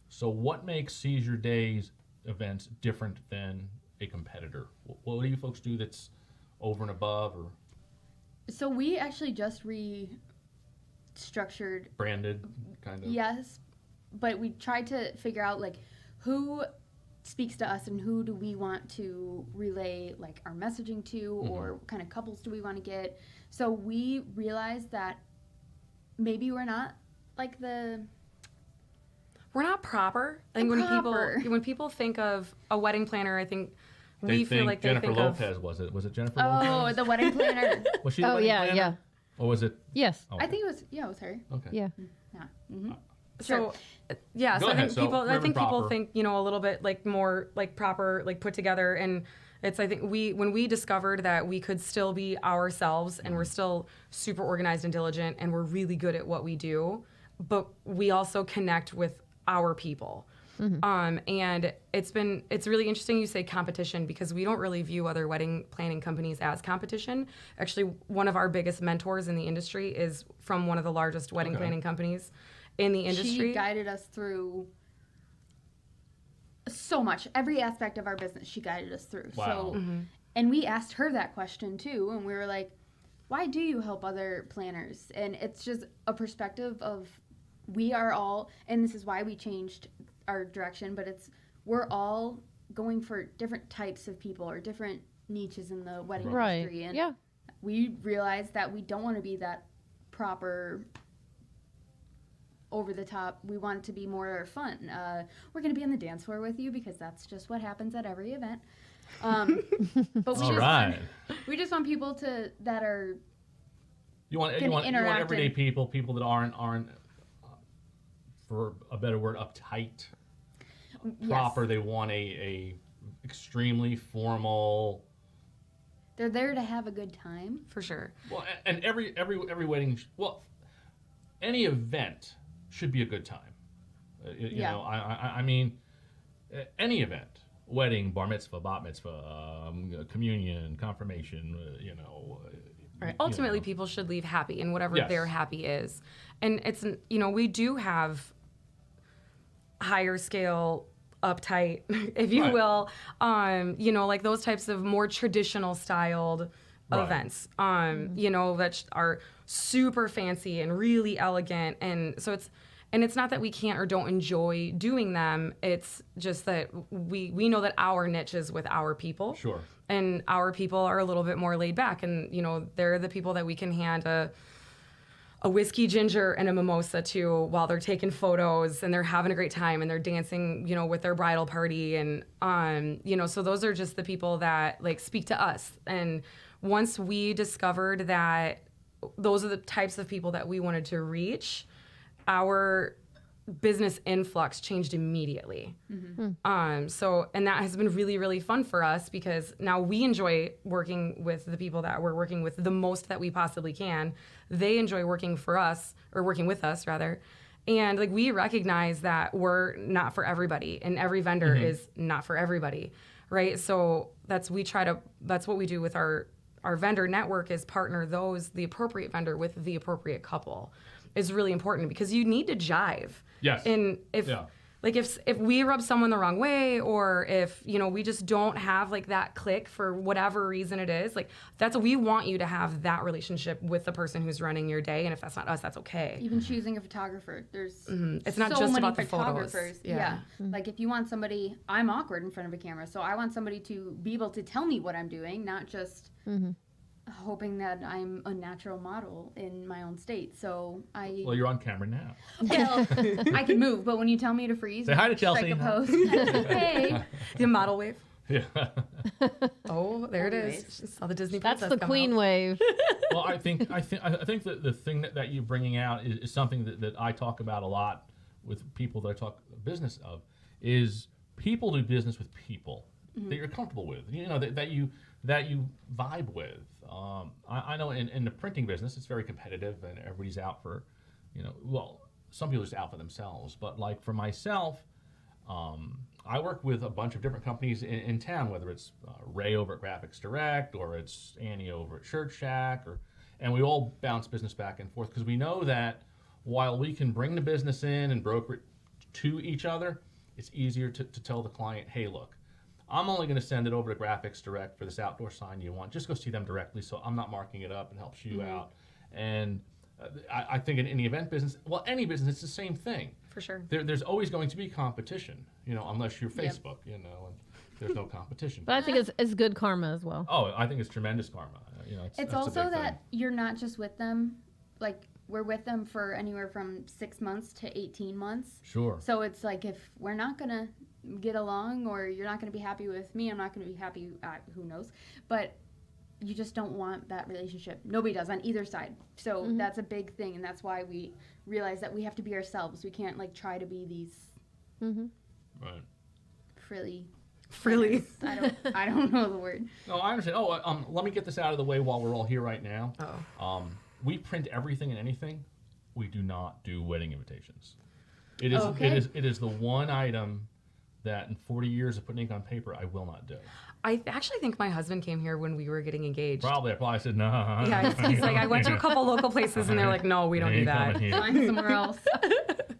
Speaker 5: So what makes Seize Your Days events different than a competitor? What do you folks do that's over and above, or
Speaker 3: So we actually just restructured.
Speaker 5: branded, kind of?
Speaker 3: Yes, but we tried to figure out like who speaks to us and who do we want to relay like our messaging to, or what kind of couples do we want to get. So we realized that maybe we're not like
Speaker 4: We're not proper. I think
Speaker 3: Proper.
Speaker 4: when people think of a wedding planner, I think
Speaker 5: They
Speaker 4: we feel
Speaker 5: think
Speaker 4: like they
Speaker 5: Jennifer
Speaker 4: think
Speaker 5: Lopez, was it? Was it Jennifer
Speaker 3: oh
Speaker 5: Lopez?
Speaker 3: the wedding planner.
Speaker 5: Was she the
Speaker 2: Oh,
Speaker 5: wedding
Speaker 2: yeah,
Speaker 5: planner?
Speaker 2: yeah.
Speaker 5: Or was it?
Speaker 2: Yes.
Speaker 5: Oh,
Speaker 3: I think it was it was her.
Speaker 5: Okay.
Speaker 2: Yeah.
Speaker 3: Yeah. Mm-hmm.
Speaker 4: so. Yeah,
Speaker 5: Go
Speaker 4: so
Speaker 5: ahead.
Speaker 4: I think
Speaker 5: So,
Speaker 4: people
Speaker 5: Reverend
Speaker 4: think
Speaker 5: Proper.
Speaker 4: a little bit like more like proper, like put together, and It's, I think when we discovered that we could still be ourselves and we're still super organized and diligent and we're really good at what we do, but we also connect with our people. And it's really interesting you say competition, because we don't really view other wedding planning companies as competition. Actually, one of our biggest mentors in the industry is from one of the largest wedding planning companies in the industry.
Speaker 3: She guided us through so much. Every aspect of our business she guided us through.
Speaker 5: Wow.
Speaker 3: So, and we asked her that question too, and we were like, why do you help other planners? And it's just a perspective of, we are all, and this is why we changed our direction, but we're all going for different types of people or different niches in the wedding industry. And
Speaker 2: Yeah.
Speaker 3: we realized that we don't want to be that proper over the top. We want it to be more fun. We're going to be on the dance floor with you because that's just what happens at every event. But we just want people that are
Speaker 5: You want everyday people that aren't for a better word, uptight, proper.
Speaker 3: Yes.
Speaker 5: They want a extremely formal.
Speaker 3: They're there to have a good time.
Speaker 4: For sure.
Speaker 5: Well, and every wedding, any event should be a good time. You know, I mean, any event, wedding, bar mitzvah, bat mitzvah, communion, confirmation,
Speaker 4: Right. Ultimately, people should leave happy in whatever their happy is. And it's, we do have higher scale, uptight, if you will, like those types of more traditional styled events, that are super fancy and really elegant. And so it's not that we can't or don't enjoy doing them. It's just that we know that our niche is with our people.
Speaker 5: Sure.
Speaker 4: And our people are a little bit more laid back. And, they're the people that we can hand a whiskey ginger and a mimosa to while they're taking photos and they're having a great time and they're dancing, with their bridal party. And, so those are just the people that speak to us. And once we discovered that those are the types of people that we wanted to reach, our business influx changed immediately. And that has been really, really fun for us because now we enjoy working with the people that we're working with the most that we possibly can. They enjoy working for us, or working with us rather. And we recognize that we're not for everybody, and every vendor is not for everybody, right? So that's what we do with our vendor network, is partner the appropriate vendor with the appropriate couple. Is really important because you need to jive.
Speaker 5: Yes.
Speaker 4: And if we rub someone the wrong way, or if we just don't have that click for whatever reason it is, we want you to have that relationship with the person who's running your day. And if that's not us, that's okay.
Speaker 3: Even choosing a photographer, there's
Speaker 4: it's not
Speaker 3: so
Speaker 4: just
Speaker 3: many
Speaker 4: about the photos.
Speaker 3: photographers. Yeah. If you want somebody, I'm awkward in front of a camera, so I want somebody to be able to tell me what I'm doing, not just hoping that I'm a natural model in my own state. So
Speaker 5: Well, you're on camera now.
Speaker 3: Well, I can move, but when you tell me to freeze,
Speaker 5: Say hi to Chelsea.
Speaker 3: strike a pose. Hey.
Speaker 4: The model wave.
Speaker 5: Yeah.
Speaker 4: Oh, there it
Speaker 3: Anyways.
Speaker 4: is. Just saw the Disney
Speaker 2: That's
Speaker 4: princess
Speaker 2: the
Speaker 4: come
Speaker 2: queen
Speaker 4: out.
Speaker 2: wave.
Speaker 5: Well, I think that the thing that you're bringing out is something that I talk about a lot with people that I talk business of, is people do business with people that you're comfortable with, that you vibe with. I know in the printing business, it's very competitive and everybody's out for, some people are just out for themselves. But for myself, I work with a bunch of different companies in town, whether it's Ray over at Graphics Direct or it's Annie over at Shirt Shack, and we all bounce business back and forth because we know that while we can bring the business in and broker it to each other, it's easier to tell the client, hey, look, I'm only going to send it over to Graphics Direct for this outdoor sign you want. Just go see them directly, so I'm not marking it up and helps you out. And I think in the event business, any business, it's the same thing.
Speaker 4: For sure.
Speaker 5: There's always going to be competition, unless you're Facebook, and there's no competition.
Speaker 2: But I think it's good karma as well.
Speaker 5: Oh, I think it's tremendous karma.
Speaker 3: It's
Speaker 5: that's
Speaker 3: also
Speaker 5: a big
Speaker 3: that
Speaker 5: thing.
Speaker 3: you're not just with them, we're with them for anywhere from 6 months to 18 months.
Speaker 5: Sure.
Speaker 3: So it's if we're not going to get along, or you're not going to be happy with me, I'm not going to be happy, who knows. But you just don't want that relationship. Nobody does on either side. So that's a big thing, and that's why we realize that we have to be ourselves. We can't try to be these
Speaker 5: Right.
Speaker 3: frilly
Speaker 4: Freely.
Speaker 3: I don't know the word.
Speaker 5: No, I understand. Oh, let me get this out of the way while we're all here right now.
Speaker 4: Oh.
Speaker 5: We print everything and anything. We do not do wedding invitations. It is
Speaker 3: Okay.
Speaker 5: it is the one item that in 40 years of putting ink on paper I will not do.
Speaker 4: I actually think my husband came here when we were getting engaged.
Speaker 5: I probably said no.
Speaker 4: Yeah, he's like, I went to a couple local places and they're like, no, we don't do that.
Speaker 3: Find somewhere else.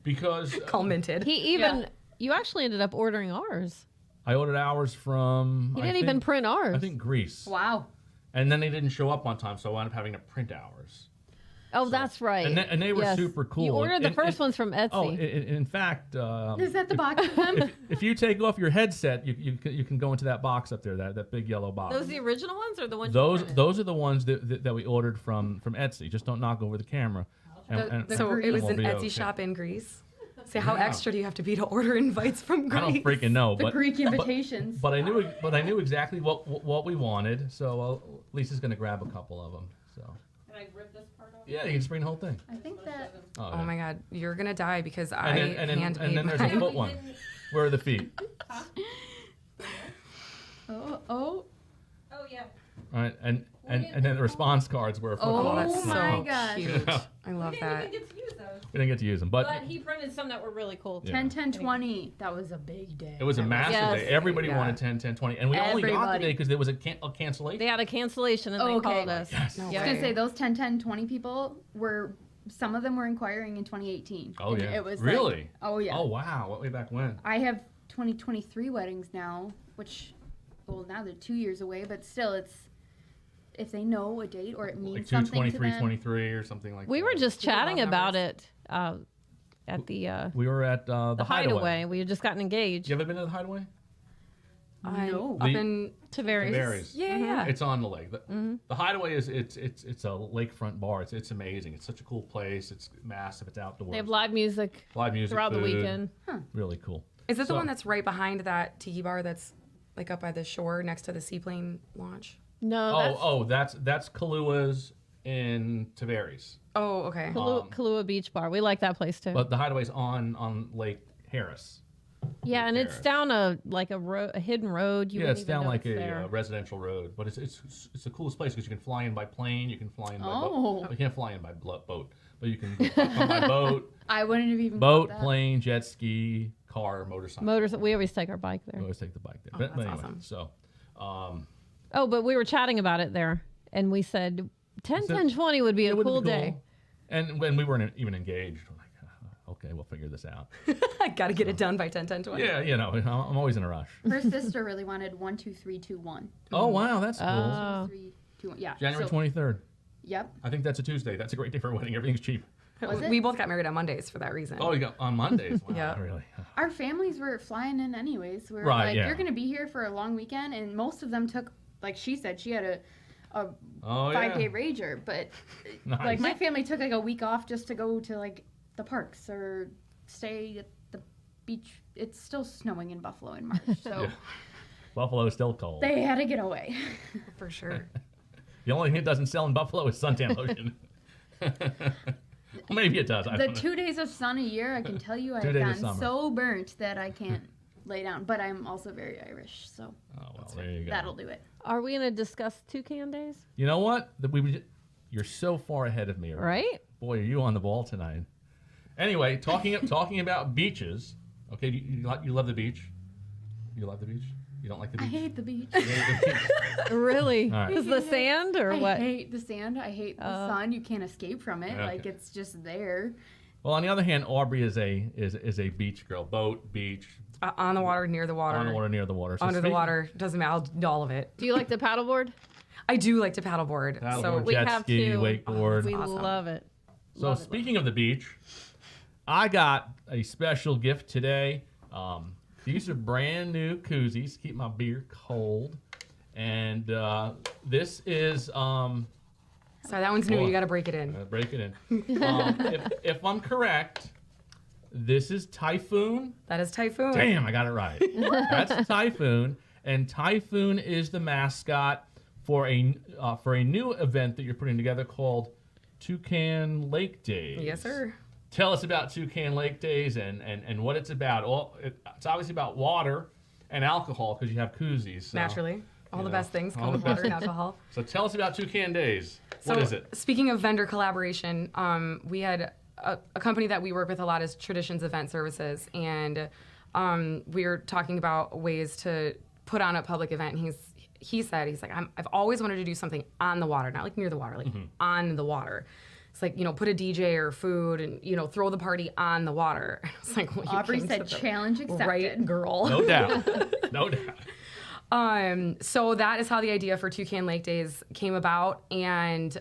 Speaker 5: Because
Speaker 4: Call minted.
Speaker 2: He even you actually ended up ordering ours.
Speaker 5: I ordered ours from.
Speaker 2: He didn't even print ours.
Speaker 5: I think Greece.
Speaker 3: Wow.
Speaker 5: And then they didn't show up on time, so I wounded up having to print ours.
Speaker 2: Oh, that's right.
Speaker 5: And they were
Speaker 2: Yes.
Speaker 5: super cool.
Speaker 2: You ordered the
Speaker 5: And-
Speaker 2: first
Speaker 5: and-
Speaker 2: ones from Etsy.
Speaker 5: Oh, in fact,
Speaker 3: Is that the box of them?
Speaker 5: if you take off your headset, you can go into that box up there, that big yellow box.
Speaker 2: Those the original ones or the ones?
Speaker 5: Those are the ones that we ordered from Etsy. Just don't knock over the camera.
Speaker 4: So it was
Speaker 5: we'll
Speaker 4: an
Speaker 5: be
Speaker 4: Etsy
Speaker 5: okay.
Speaker 4: shop in Greece. Say, how
Speaker 5: Yeah.
Speaker 4: extra do you have to be to order invites from Greece?
Speaker 5: I don't freaking know,
Speaker 3: The
Speaker 5: but
Speaker 3: Greek invitations.
Speaker 5: but I knew exactly what we wanted. So Lisa's gonna grab a couple of them. So
Speaker 2: Can I rip this part off?
Speaker 5: yeah, you can just bring the whole thing.
Speaker 3: I think that.
Speaker 5: Oh,
Speaker 4: Oh
Speaker 5: yeah.
Speaker 4: my God, you're gonna die because
Speaker 5: And then, and then,
Speaker 4: handmade
Speaker 5: and then there's a
Speaker 4: mine.
Speaker 5: foot one. Where are the feet?
Speaker 3: Oh.
Speaker 2: Oh yeah.
Speaker 5: All right, and then the response cards were a foot
Speaker 3: Oh
Speaker 5: long.
Speaker 4: that's
Speaker 3: my
Speaker 4: so
Speaker 3: gosh.
Speaker 4: cute. I love that.
Speaker 2: get to use those.
Speaker 5: We didn't get to use them, but
Speaker 2: But he printed some that were really cool.
Speaker 5: Yeah.
Speaker 3: 10, 10, 20. That was a big day.
Speaker 5: it was a massive
Speaker 2: Yes.
Speaker 5: day. Everybody
Speaker 4: Yeah.
Speaker 5: wanted 10, 10, 20. And we only got the
Speaker 3: Everybody.
Speaker 5: day because there was a cancellation.
Speaker 2: They had a cancellation and they
Speaker 3: Okay.
Speaker 2: called us.
Speaker 5: Yes.
Speaker 4: No
Speaker 2: Yeah.
Speaker 3: I was going
Speaker 4: way.
Speaker 3: to say, those 10, 10, 20 people were, some of them were inquiring in 2018.
Speaker 5: Oh,
Speaker 3: And
Speaker 5: yeah.
Speaker 3: It was
Speaker 5: Really?
Speaker 3: Like, oh, yeah.
Speaker 5: Oh, wow. What way back when?
Speaker 3: I have 2023 weddings now, which, well, now they're 2 years away, but still, it's, if they know a date or it means
Speaker 5: Like
Speaker 3: something to
Speaker 5: 223,
Speaker 3: them.
Speaker 5: 23 or something like that.
Speaker 2: We were just
Speaker 4: People love
Speaker 2: chatting about
Speaker 4: numbers.
Speaker 2: it at the
Speaker 5: We were at the Hideaway.
Speaker 2: We had just gotten engaged.
Speaker 5: You ever been to the Hideaway?
Speaker 3: No.
Speaker 4: Up
Speaker 5: The-
Speaker 4: in
Speaker 2: Tavares.
Speaker 5: Tavares.
Speaker 4: yeah, yeah.
Speaker 5: It's on the lake. The Hideaway is it's a lakefront bar. It's amazing. It's such a cool place. It's massive. It's outdoors.
Speaker 2: They have live music
Speaker 5: live music
Speaker 2: throughout the
Speaker 5: food.
Speaker 2: weekend.
Speaker 5: Really cool.
Speaker 4: Is it the
Speaker 5: So-
Speaker 4: one that's right behind that tiki bar that's like up by the shore next to the seaplane launch?
Speaker 2: No,
Speaker 5: That's Kalua's in Tavares.
Speaker 4: Oh, okay.
Speaker 2: Kahlua Beach Bar. We like that place too.
Speaker 5: But the Hideaway's on Lake Harris.
Speaker 2: Yeah, and it's
Speaker 5: Paris.
Speaker 2: down a hidden road. You
Speaker 5: Yeah,
Speaker 2: wouldn't
Speaker 5: it's
Speaker 2: even
Speaker 5: down
Speaker 2: know
Speaker 5: like
Speaker 2: it's
Speaker 5: a
Speaker 2: there.
Speaker 5: residential road, but it's the coolest place because you can fly in by plane, you can fly in by
Speaker 3: Oh.
Speaker 5: boat. You can't fly in by boat, but you can come by boat,
Speaker 3: I wouldn't have even
Speaker 5: boat,
Speaker 3: thought that.
Speaker 5: plane, jet ski, car, motorcycle.
Speaker 2: Motors. We always take our bike
Speaker 5: We
Speaker 2: there.
Speaker 5: always take the bike there.
Speaker 4: Oh,
Speaker 5: but
Speaker 4: that's
Speaker 5: anyway,
Speaker 4: awesome.
Speaker 5: so
Speaker 2: Oh, but we were chatting about it there, and we said 10, 10, 20 would be a
Speaker 5: it would be
Speaker 2: cool day.
Speaker 5: And when we weren't even engaged, we're like, okay, we'll figure this out.
Speaker 4: I got to get it done by 10, 10, 20.
Speaker 5: Yeah, I'm always in a rush.
Speaker 3: Her sister really wanted 1, 2, 3, 2, 1.
Speaker 5: Oh wow, that's cool.
Speaker 2: Oh.
Speaker 3: 3, 2, 1. Yeah.
Speaker 5: January
Speaker 3: so-
Speaker 5: 23rd.
Speaker 3: Yep.
Speaker 5: I think that's a Tuesday. That's a great day for a wedding. Everything's cheap.
Speaker 3: Was it?
Speaker 4: We both got married on Mondays for that reason.
Speaker 5: Oh, you got on Mondays. Wow,
Speaker 4: Yeah.
Speaker 5: really.
Speaker 3: Our families were flying in anyways. We were
Speaker 5: Right,
Speaker 3: like,
Speaker 5: yeah.
Speaker 3: you're going to be here for a long weekend. And most of them took, like she said, she had a
Speaker 5: Oh
Speaker 3: 5-day
Speaker 5: yeah.
Speaker 3: rager. But
Speaker 5: Nice.
Speaker 3: like my family took like a week off just to go to like the parks or stay at the beach. It's still snowing in Buffalo in March. So
Speaker 5: Yeah. Buffalo is still cold.
Speaker 3: they had to get away.
Speaker 4: For sure.
Speaker 5: The only thing it doesn't sell in Buffalo is suntan lotion. Maybe it does. I
Speaker 3: The
Speaker 5: don't know.
Speaker 3: 2 days of sun a year, I can tell you, I've
Speaker 5: 2 days of
Speaker 3: gotten
Speaker 5: summer.
Speaker 3: so burnt that I can't lay down. But I'm also very Irish, so
Speaker 5: Oh well, there you go.
Speaker 3: that'll do it.
Speaker 2: Are we going to discuss toucan days?
Speaker 5: You know what? You're so far ahead of me.
Speaker 2: Right?
Speaker 5: Boy, are you on the ball tonight. Anyway, talking about beaches. Okay, you love the beach. You love the beach. You don't like the
Speaker 3: I
Speaker 5: beach.
Speaker 3: hate the beach.
Speaker 5: You hate the beach?
Speaker 2: Really?
Speaker 5: All right.
Speaker 2: Is the sand or
Speaker 3: I
Speaker 2: what?
Speaker 3: hate the sand. I hate the
Speaker 2: Oh.
Speaker 3: sun. You can't escape from it.
Speaker 5: Okay.
Speaker 3: Like it's just there.
Speaker 5: Well, on the other hand, Aubrey is a beach girl. Boat, beach,
Speaker 4: On the water, near the water,
Speaker 5: on the water, near the water. So
Speaker 4: under the
Speaker 5: speaking-
Speaker 4: water. Doesn't matter. I'll do all of it.
Speaker 2: Do you like the paddleboard?
Speaker 4: I do like to paddleboard.
Speaker 5: Paddleboard,
Speaker 4: So
Speaker 2: We
Speaker 5: jet
Speaker 2: have
Speaker 5: ski,
Speaker 2: to.
Speaker 5: wakeboard.
Speaker 2: We
Speaker 4: Awesome.
Speaker 2: love it.
Speaker 5: So
Speaker 2: Love it.
Speaker 5: speaking of the beach, I got a special gift today. These are brand new koozies. Keep my beer cold. And this is
Speaker 4: sorry, that one's new.
Speaker 5: Boy.
Speaker 4: You got to break it in.
Speaker 5: break it in. If I'm correct, this is Typhoon.
Speaker 4: That is Typhoon.
Speaker 5: Damn, I got it right. That's Typhoon, and Typhoon is the mascot for a new event that you're putting together called Toucan Lake Days.
Speaker 4: Yes, sir.
Speaker 5: Tell us about Toucan Lake Days and what it's about. Well, it's obviously about water, and alcohol because you have koozies. So,
Speaker 4: Naturally. All the best things
Speaker 5: all
Speaker 4: come
Speaker 5: the
Speaker 4: with water
Speaker 5: best-
Speaker 4: and alcohol.
Speaker 5: So tell us about Toucan Days. What is it?
Speaker 4: Speaking of vendor collaboration, we had a company that we work with a lot is Traditions Event Services, and we were talking about ways to put on a public event. And he's like, I've always wanted to do something on the water, not like near the water, like on the water. It's like, put a DJ or food and, throw the party on the water. It's like, well, you
Speaker 3: Aubrey
Speaker 4: came
Speaker 3: said
Speaker 4: to the
Speaker 3: challenge accepted.
Speaker 4: right girl.
Speaker 5: No doubt. No doubt.
Speaker 4: So that is how the idea for Toucan Lake Days came about, and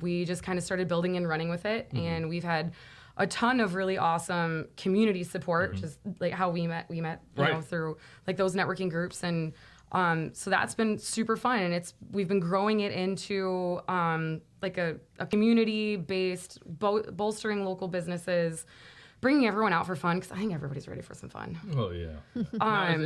Speaker 4: we just kind of started building and running with it, and we've had a ton of really awesome community support, which is like how we met,
Speaker 5: Right.
Speaker 4: through like those networking groups, and so that's been super fun, and we've been growing it into like a community-based, bolstering local businesses, bringing everyone out for fun, because I think everybody's ready for some fun.
Speaker 5: Oh, yeah. Now,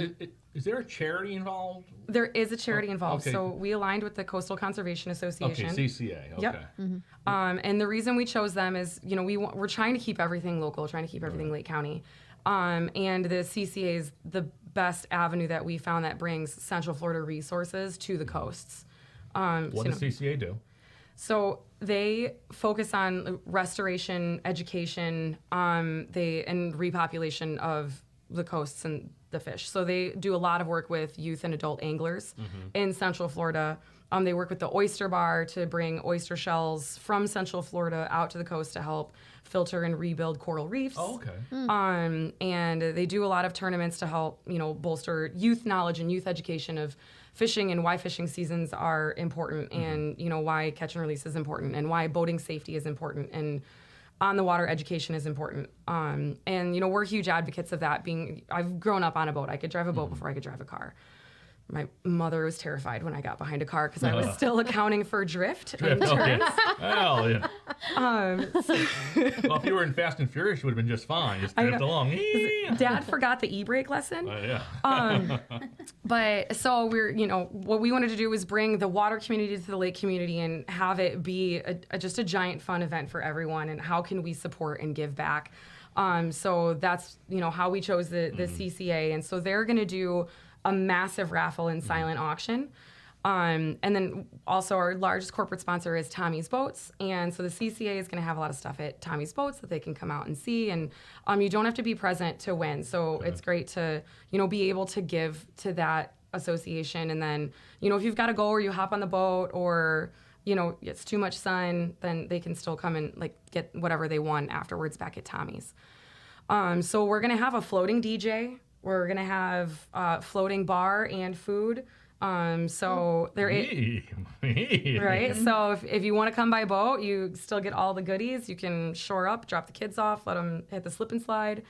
Speaker 5: is there a charity involved?
Speaker 4: There is a charity involved.
Speaker 5: okay.
Speaker 4: So we aligned with the Coastal Conservation Association.
Speaker 5: Okay, CCA. Okay.
Speaker 4: Yep. And the reason we chose them is, we're trying to keep everything local, trying to keep everything Lake County. And the CCA is the best avenue that we found that brings Central Florida resources to the coasts.
Speaker 5: What does CCA do?
Speaker 4: So they focus on restoration, education, and repopulation of the coasts and the fish. So they do a lot of work with youth and adult anglers in Central Florida. They work with the oyster bar to bring oyster shells from Central Florida out to the coast to help filter and rebuild coral reefs.
Speaker 5: Oh, okay.
Speaker 4: And they do a lot of tournaments to help, bolster youth knowledge and youth education of fishing and why fishing seasons are important, and why catch and release is important, and why boating safety is important, and on the water education is important. And we're huge advocates of that. I've grown up on a boat. I could drive a boat before I could drive a car. My mother was terrified when I got behind a car because I was still accounting for drift and
Speaker 5: Oh,
Speaker 4: turns.
Speaker 5: yeah. Well, yeah. Well, if you were in Fast and Furious, you would have been just fine. Just drift along.
Speaker 4: Dad forgot the e-brake lesson.
Speaker 5: Yeah.
Speaker 4: But so what we wanted to do was bring the water community to the lake community and have it be just a giant fun event for everyone. And how can we support and give back? So that's, how we chose the CCA. And so they're going to do a massive raffle and silent auction. And then also our largest corporate sponsor is Tommy's Boats. And so the CCA is going to have a lot of stuff at Tommy's Boats that they can come out and see. And you don't have to be present to win. So it's great to, be able to give to that association. And then, if you've got to go or you hop on the boat or, it's too much sun, then they can still come and get whatever they want afterwards back at Tommy's. So we're going to have a floating DJ. We're going to have floating bar and food. So there is, right? So if you want to come by boat, you still get all the goodies. You can shore up, drop the kids off, let them hit the slip and slide,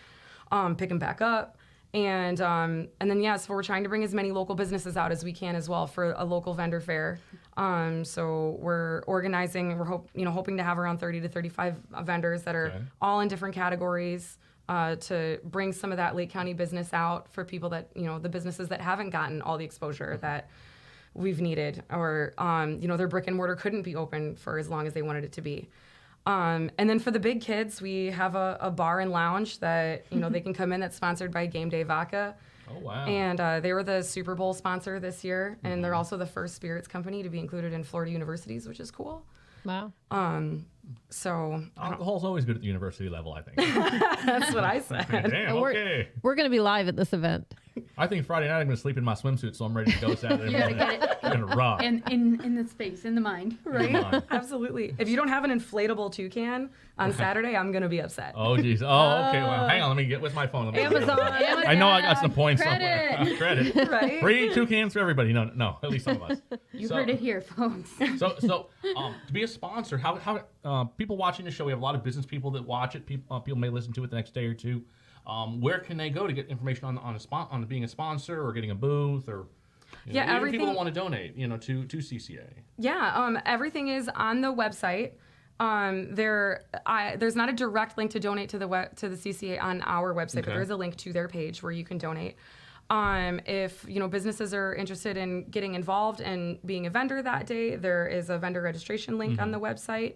Speaker 4: pick them back up. And then, so we're trying to bring as many local businesses out as we can as well for a local vendor fair. So we're organizing, we're hoping to have around 30 to 35 vendors that are all in different categories. To bring some of that Lake County business out for people that, the businesses that haven't gotten all the exposure that we've needed, or, their brick and mortar couldn't be open for as long as they wanted it to be. And then for the big kids, we have a bar and lounge that, they can come in that's sponsored by Game Day Vodka.
Speaker 5: Oh, wow.
Speaker 4: And they were the Super Bowl sponsor this year, and they're also the first spirits company to be included in Florida universities, which is cool.
Speaker 2: Wow.
Speaker 4: So
Speaker 5: Alcohol's always good at the university level, I think.
Speaker 4: that's what I said.
Speaker 5: Damn, okay.
Speaker 2: We're going to be live at this event.
Speaker 5: I think Friday night I'm going to sleep in my swimsuit, so I'm ready to go Saturday
Speaker 3: You gotta
Speaker 5: morning.
Speaker 3: get it
Speaker 5: I'm going to rock.
Speaker 3: in the space, in the mind.
Speaker 4: Right? Absolutely. If you don't have an inflatable toucan on Saturday, I'm going to be upset.
Speaker 5: Oh, geez. Oh, okay. Well, hang on. Let me get with my phone. Let me
Speaker 2: Amazon.
Speaker 5: I know I got some points somewhere. Credit.
Speaker 4: Right?
Speaker 5: Free toucans for everybody. No, at least some of us.
Speaker 3: You heard it here, folks.
Speaker 5: So to be a sponsor, how people watching the show, we have a lot of business people that watch it. People may listen to it the next day or two. Where can they go to get information on being a sponsor or getting a booth or even
Speaker 4: everything.
Speaker 5: people that want to donate, to CCA?
Speaker 4: Yeah, everything is on the website. There's not a direct link to donate to the CCA on our website, but there is a link to their page where you can donate. If businesses are interested in getting involved and being a vendor that day, there is a vendor registration link on the website.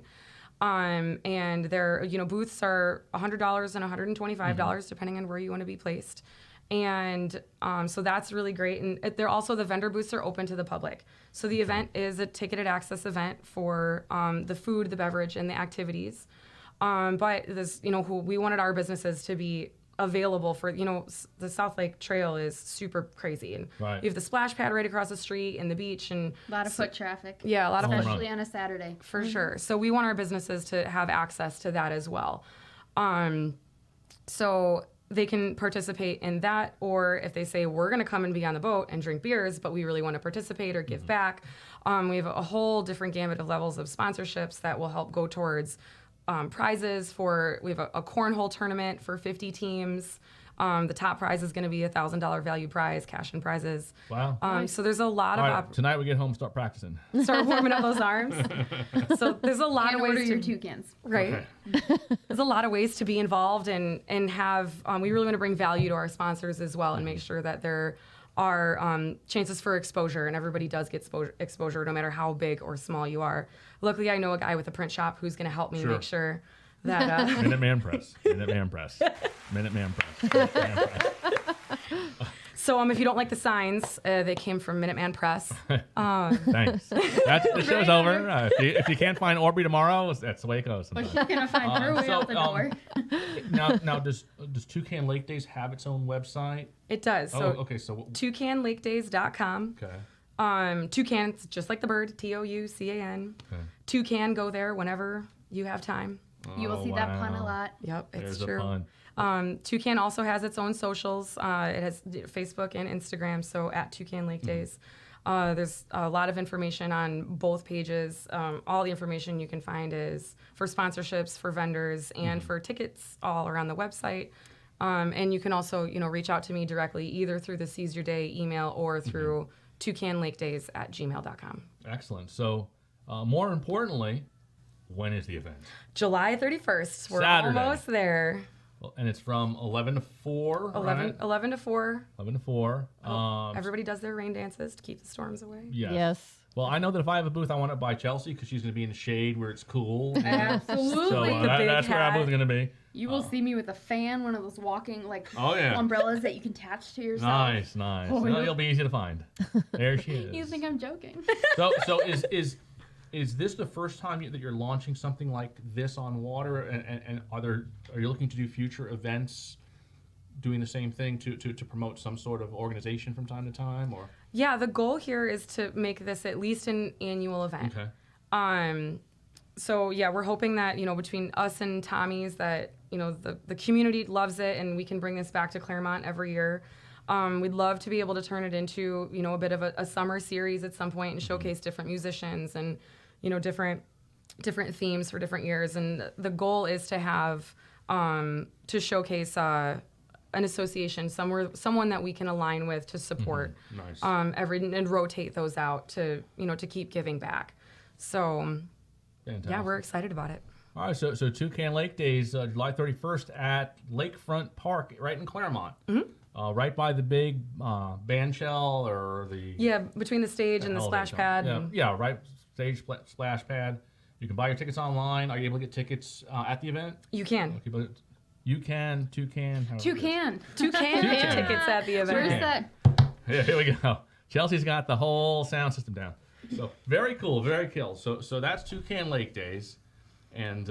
Speaker 4: And their booths are $100 and $125 depending on where you want to be placed. And so that's really great. And they're also, the vendor booths are open to the public. So the event is a ticketed access event for the food, the beverage, and the activities. But this, we wanted our businesses to be available for, the South Lake Trail is super crazy. And
Speaker 5: Right.
Speaker 4: you have the splash pad right across the street and the beach. And
Speaker 3: A lot of foot traffic.
Speaker 4: yeah, a lot of
Speaker 3: Especially on a Saturday.
Speaker 4: for sure. So we want our businesses to have access to that as well. So they can participate in that, or if they say we're going to come and be on the boat and drink beers, but we really want to participate or give back, we have a whole different gamut of levels of sponsorships that will help go towards prizes. We have a cornhole tournament for 50 teams. The top prize is going to be $1,000 value prize, cash and prizes.
Speaker 5: Wow.
Speaker 4: So there's a lot
Speaker 5: All
Speaker 4: of
Speaker 5: right, tonight we get home, start practicing.
Speaker 4: start warming up those arms. So there's a lot of
Speaker 3: And order
Speaker 4: ways
Speaker 3: your
Speaker 4: to
Speaker 3: toucans.
Speaker 4: right. There's a lot of ways to be involved and have. We really want to bring value to our sponsors as well and make sure that there are chances for exposure, and everybody does get exposure no matter how big or small you are. Luckily, I know a guy with a print shop who's going to help me
Speaker 5: Sure.
Speaker 4: make sure that.
Speaker 5: Minuteman Press. Minuteman Press. Minuteman Press. Minuteman Press.
Speaker 4: So if you don't like the signs, they came from Minuteman Press.
Speaker 5: Thanks. The show's over. If you can't find Aubrey tomorrow, that's the way it goes.
Speaker 3: But
Speaker 5: sometimes.
Speaker 3: she's going to find her way
Speaker 5: so,
Speaker 3: out the door.
Speaker 5: Now does Toucan Lake Days have its own website?
Speaker 4: It does. So
Speaker 5: okay. So
Speaker 4: toucanlakedays.com.
Speaker 5: okay.
Speaker 4: Toucan's just like the bird, Toucan.
Speaker 5: Okay.
Speaker 4: Toucan, go there whenever you have time.
Speaker 3: You will see that pun a lot.
Speaker 4: Yep, it's
Speaker 5: There's
Speaker 4: true.
Speaker 5: a pun.
Speaker 4: Toucan also has its own socials. It has Facebook and Instagram, so at Toucan Lake Days. There's a lot of information on both pages. All the information you can find is for sponsorships, for vendors, and for tickets all around the website. And you can also, reach out to me directly either through the Seize Your Day email or through toucanlakedays@gmail.com.
Speaker 5: Excellent. So, more importantly, when is the event?
Speaker 4: July 31st. We're
Speaker 5: Saturday.
Speaker 4: almost there.
Speaker 5: Well, and it's from 11 to 4,
Speaker 4: 11,
Speaker 5: right?
Speaker 4: 11 to 4.
Speaker 5: 11 to 4.
Speaker 4: Everybody does their rain dances to keep the storms away.
Speaker 2: Yes.
Speaker 5: Well, I know that if I have a booth, I want it by Chelsea because she's going to be in the shade where it's cool.
Speaker 3: Absolutely.
Speaker 5: So
Speaker 4: The big
Speaker 5: that's where our
Speaker 4: hat.
Speaker 5: booth is going to be.
Speaker 3: You will see me with a fan, one of those walking
Speaker 5: Oh, yeah.
Speaker 3: umbrellas that you can attach to yourself.
Speaker 5: Nice.
Speaker 3: Oh,
Speaker 5: Well,
Speaker 3: yeah.
Speaker 5: You'll be easy to find. There she is.
Speaker 3: You think I'm joking?
Speaker 5: So is this the first time that you're launching something like this on water? And are you looking to do future events doing the same thing to promote some sort of organization from time to time? Or
Speaker 4: Yeah, the goal here is to make this at least an annual event.
Speaker 5: okay.
Speaker 4: So yeah, we're hoping that, between us and Tommy's that, the community loves it and we can bring this back to Claremont every year. We'd love to be able to turn it into, a bit of a summer series at some point and showcase different musicians and, different themes for different years. And the goal is to have, to showcase an association, someone that we can align with to support
Speaker 5: Nice.
Speaker 4: and rotate those out to, to keep giving back. So
Speaker 5: Fantastic.
Speaker 4: yeah, we're excited about it.
Speaker 5: All right, so Toucan Lake Days, July 31st at Lakefront Park, right in Claremont. Right by the big band shell or the
Speaker 4: Yeah, between the stage and the splash pad.
Speaker 5: Yeah, right. Stage splash pad. You can buy your tickets online. Are you able to get tickets at the event?
Speaker 4: You can.
Speaker 5: Okay, but you can, Toucan. however it is.
Speaker 3: Toucan.
Speaker 4: Toucan
Speaker 5: Toucan.
Speaker 4: tickets at the event.
Speaker 3: Where's
Speaker 5: Okay.
Speaker 3: that?
Speaker 5: Yeah, here we go. Chelsea's got the whole sound system down. So very cool, very cool. So that's Toucan Lake Days, and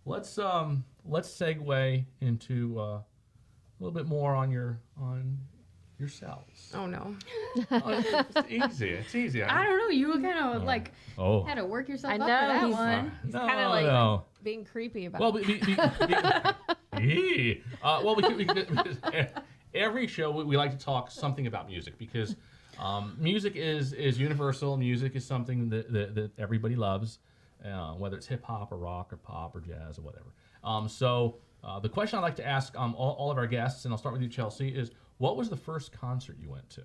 Speaker 5: let's segue into a little bit more on yourselves.
Speaker 4: Oh no.
Speaker 5: It's easy. It's easy.
Speaker 3: I don't know. You kind of
Speaker 5: Oh.
Speaker 3: had to work yourself
Speaker 2: I
Speaker 3: up
Speaker 2: know,
Speaker 3: for that
Speaker 2: he's-
Speaker 3: one.
Speaker 5: No,
Speaker 2: kinda like-
Speaker 5: no.
Speaker 2: Being creepy about
Speaker 5: Well,
Speaker 2: it.
Speaker 5: every show we like to talk something about music because music is universal. Music is something that everybody loves, whether it's hip hop or rock or pop or jazz or whatever. So the question I'd like to ask all of our guests, and I'll start with you, Chelsea, is what was the first concert you went to?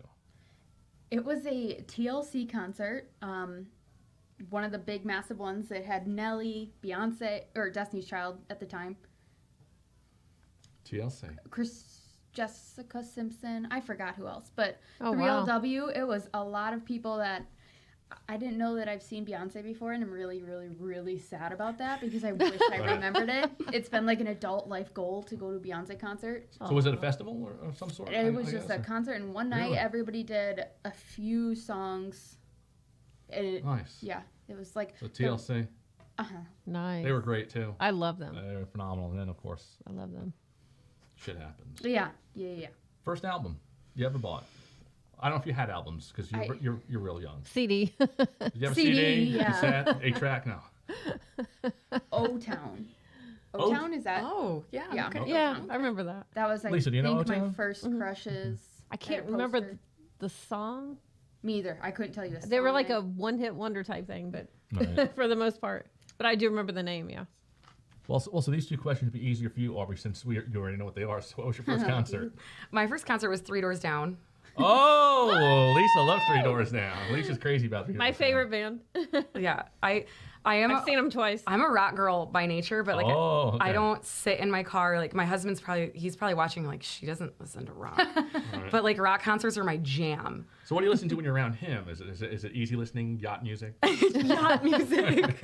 Speaker 3: It was a TLC concert. One of the big, massive ones that had Nelly, Beyonce, or Destiny's Child at the time.
Speaker 5: TLC.
Speaker 3: Jessica Simpson. I forgot who else, but
Speaker 2: Oh,
Speaker 3: 3LW. It was a lot of people that I didn't know that I've seen Beyonce before, and I'm really, really, really sad about that because I wish I remembered it. It's been like an adult life goal to go to a Beyonce concert.
Speaker 5: So was it a festival or of some sort?
Speaker 3: It was just a concert, and one night
Speaker 5: Really?
Speaker 3: everybody did a few songs. And
Speaker 5: Nice.
Speaker 3: Yeah, it was like.
Speaker 5: So TLC,
Speaker 2: Nice.
Speaker 5: they were great too.
Speaker 2: I love them.
Speaker 5: They were phenomenal. And then, of course,
Speaker 2: I love them.
Speaker 5: shit happens.
Speaker 3: Yeah.
Speaker 5: First album you ever bought? I don't know if you had albums because you're real young.
Speaker 2: CD.
Speaker 5: Did you have a
Speaker 3: CD,
Speaker 5: CD?
Speaker 3: yeah.
Speaker 5: Cassette? 8-track? No.
Speaker 3: O-Town. O-Town, is that?
Speaker 4: Oh, yeah.
Speaker 3: Yeah.
Speaker 4: Okay.
Speaker 2: Yeah, I remember that.
Speaker 3: That was,
Speaker 5: Lisa, do you know
Speaker 3: think my
Speaker 5: O-Town?
Speaker 3: first crushes.
Speaker 2: I can't
Speaker 3: at a
Speaker 2: remember
Speaker 3: poster.
Speaker 2: the song.
Speaker 3: Me either. I couldn't tell you a song.
Speaker 2: They were like
Speaker 3: name.
Speaker 2: a one-hit wonder type thing, but
Speaker 5: Right.
Speaker 2: for the most part. But I do remember the name, yeah.
Speaker 5: Well, so these two questions would be easier for you, Aubrey, since you already know what they are. So what was your first concert?
Speaker 4: My first concert was Three Doors Down.
Speaker 5: Oh, Lisa loves Three Doors Down. Lisa's crazy about Three Doors
Speaker 2: My
Speaker 5: Down.
Speaker 2: favorite band.
Speaker 4: Yeah, I am.
Speaker 2: I've seen them twice.
Speaker 4: I'm a rock girl by nature, but like
Speaker 5: Oh, okay.
Speaker 4: I don't sit in my car. Like my husband's he's probably watching. Like she doesn't listen to rock, but like rock concerts are my jam.
Speaker 5: So what do you listen to when you're around him? Is it easy listening, yacht music?
Speaker 4: Yacht music.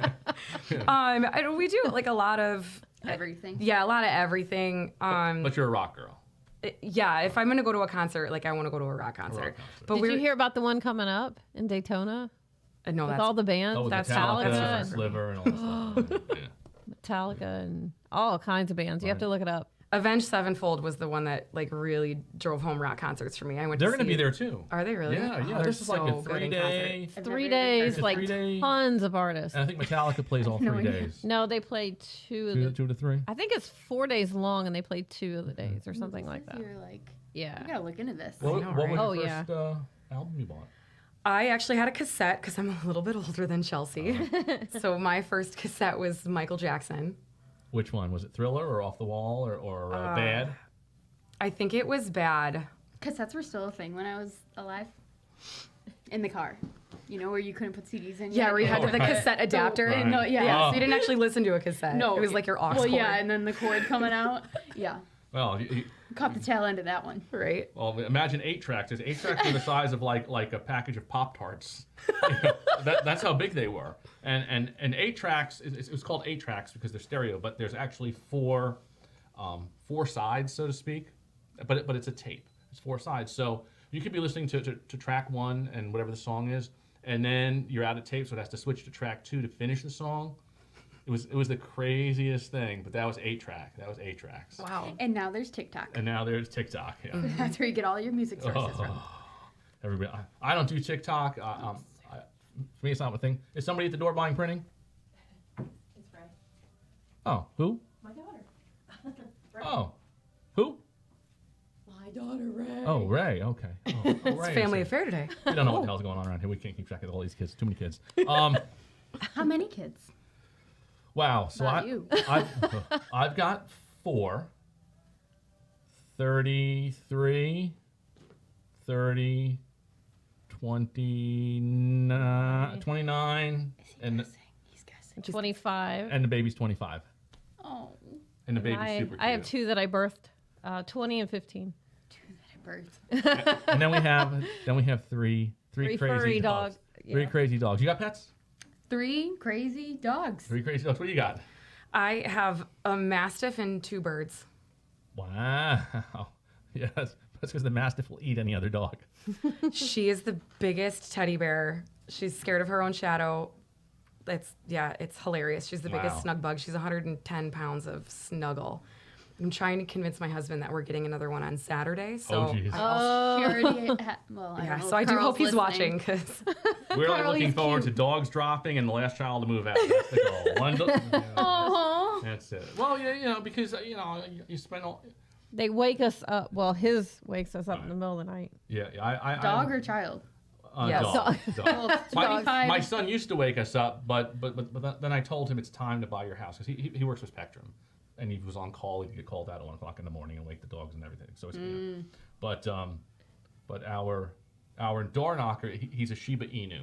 Speaker 4: We do like a lot of
Speaker 3: everything.
Speaker 4: yeah, a lot of everything.
Speaker 5: But you're a rock girl.
Speaker 4: Yeah, if I'm gonna go to a concert, like I want to go to a rock concert.
Speaker 5: concert.
Speaker 4: But
Speaker 2: Did you hear about the one coming up in Daytona
Speaker 4: No,
Speaker 2: with
Speaker 4: that's
Speaker 2: all the bands?
Speaker 5: Oh, with
Speaker 2: That's
Speaker 5: Metallica
Speaker 2: Metallica,
Speaker 5: and Sliver and all that stuff. Yeah.
Speaker 2: Metallica, and all kinds of bands. You have to look it up.
Speaker 4: Avenged Sevenfold was the one that like really drove home rock concerts for me. I went.
Speaker 5: They're
Speaker 4: to
Speaker 5: going to
Speaker 4: see
Speaker 5: be there too.
Speaker 4: Are they really?
Speaker 5: Yeah,
Speaker 4: Oh,
Speaker 5: yeah.
Speaker 4: they're
Speaker 5: This is like
Speaker 4: so
Speaker 5: a
Speaker 4: good in
Speaker 5: 3-day.
Speaker 3: I've
Speaker 2: 3
Speaker 3: never
Speaker 2: days,
Speaker 5: It's a
Speaker 2: like
Speaker 5: 3-day.
Speaker 2: tons of artists.
Speaker 5: And I think Metallica plays all
Speaker 3: no
Speaker 5: 3
Speaker 3: idea.
Speaker 5: days.
Speaker 2: No, they played two of the.
Speaker 5: 2 to 3.
Speaker 2: I think it's 4 days long, and they played 2 of the days or something like that.
Speaker 3: You're like,
Speaker 2: Yeah.
Speaker 3: you gotta look into this.
Speaker 5: What,
Speaker 4: know,
Speaker 5: what
Speaker 4: right?
Speaker 5: was
Speaker 2: Oh,
Speaker 5: your
Speaker 2: yeah.
Speaker 5: first album you bought?
Speaker 4: I actually had a cassette because I'm a little bit older than Chelsea. So my first cassette was Michael Jackson.
Speaker 5: Which one? Was it Thriller or Off the Wall or Bad?
Speaker 4: I think it was Bad.
Speaker 3: Cassettes were still a thing when I was alive. In the car. You know, where you couldn't put CDs in.
Speaker 4: Yeah,
Speaker 3: yet.
Speaker 4: where you had the
Speaker 5: right.
Speaker 4: cassette adapter.
Speaker 5: Right.
Speaker 3: No, yeah.
Speaker 4: Yeah,
Speaker 5: Oh.
Speaker 4: so you didn't actually listen to a cassette.
Speaker 3: No.
Speaker 4: It was like your aux
Speaker 3: Well,
Speaker 4: cord.
Speaker 3: yeah, and then the cord coming out. Yeah.
Speaker 5: Well,
Speaker 3: Caught the tail end of that one.
Speaker 4: Right?
Speaker 5: well, imagine 8-tracks. 8-tracks were the size of like a package of Pop-Tarts. That's how big they were. And 8-tracks, it was called 8-tracks because they're stereo, but there's actually four sides, so to speak. But it's a tape. It's 4 sides. So you could be listening to track 1 and whatever the song is, and then you're out of tape, so it has to switch to track 2 to finish the song. It was the craziest thing, but that was 8-track. That was 8-tracks.
Speaker 4: Wow.
Speaker 3: And now there's TikTok.
Speaker 5: And now there's TikTok. Yeah.
Speaker 3: That's where you get all your music sources from.
Speaker 5: Everybody, I don't do TikTok. For me, it's not a thing. Is somebody at the door buying printing?
Speaker 6: It's Ray.
Speaker 5: Oh, who?
Speaker 6: My daughter.
Speaker 5: Oh, who?
Speaker 6: My daughter, Ray.
Speaker 5: Oh, Ray. Okay. Oh, Ray
Speaker 4: It's
Speaker 5: is
Speaker 4: family
Speaker 5: here.
Speaker 4: affair today.
Speaker 5: We don't know what the hell's going on around here. We can't keep track of all these kids. Too many kids.
Speaker 3: How many kids?
Speaker 5: Wow. So
Speaker 3: Not you.
Speaker 5: I've got 4. 33, 30, 29, 29, and
Speaker 3: He's guessing.
Speaker 2: 25.
Speaker 5: the baby's 25.
Speaker 3: Oh,
Speaker 5: And the baby's
Speaker 2: I,
Speaker 5: super cute.
Speaker 2: I have 2 that I birthed, 20 and 15.
Speaker 3: two that I birthed.
Speaker 5: And then we have three
Speaker 2: Three
Speaker 5: crazy
Speaker 2: furry
Speaker 5: dogs.
Speaker 2: dogs,
Speaker 5: 3
Speaker 2: yeah.
Speaker 5: crazy dogs. You got pets?
Speaker 3: 3 crazy dogs.
Speaker 5: 3 crazy dogs. What do you got?
Speaker 4: I have a Mastiff and 2 birds.
Speaker 5: Wow. Yes. That's because the Mastiff will eat any other dog.
Speaker 4: She is the biggest teddy bear. She's scared of her own shadow. It's hilarious. She's the
Speaker 5: Wow.
Speaker 4: biggest snug bug. She's 110 pounds of snuggle. I'm trying to convince my husband that we're getting another one on Saturday. So
Speaker 5: Oh, geez.
Speaker 3: She already well, I
Speaker 4: yeah,
Speaker 3: don't know
Speaker 4: so
Speaker 3: if
Speaker 4: I do
Speaker 3: Carl's
Speaker 4: hope he's
Speaker 3: listening.
Speaker 4: watching because
Speaker 5: We're like
Speaker 3: Carly's
Speaker 5: looking forward
Speaker 3: cute.
Speaker 5: to dogs dropping and the last child to move out. That's the goal.
Speaker 3: Aw.
Speaker 5: That's it. Well, yeah, because you spend all.
Speaker 2: They wake us up. Well, his wakes us up in the middle of the night.
Speaker 5: Yeah, I
Speaker 3: Dog or child?
Speaker 4: Yes.
Speaker 5: dog.
Speaker 3: Well,
Speaker 5: My,
Speaker 3: 25.
Speaker 5: my son used to wake us up, but then I told him it's time to buy your house because he works with Spectrum, and he was on call. He'd get called out at 1 o'clock in the morning and wake the dogs and everything. So it's but our door knocker, he's a Shiba Inu.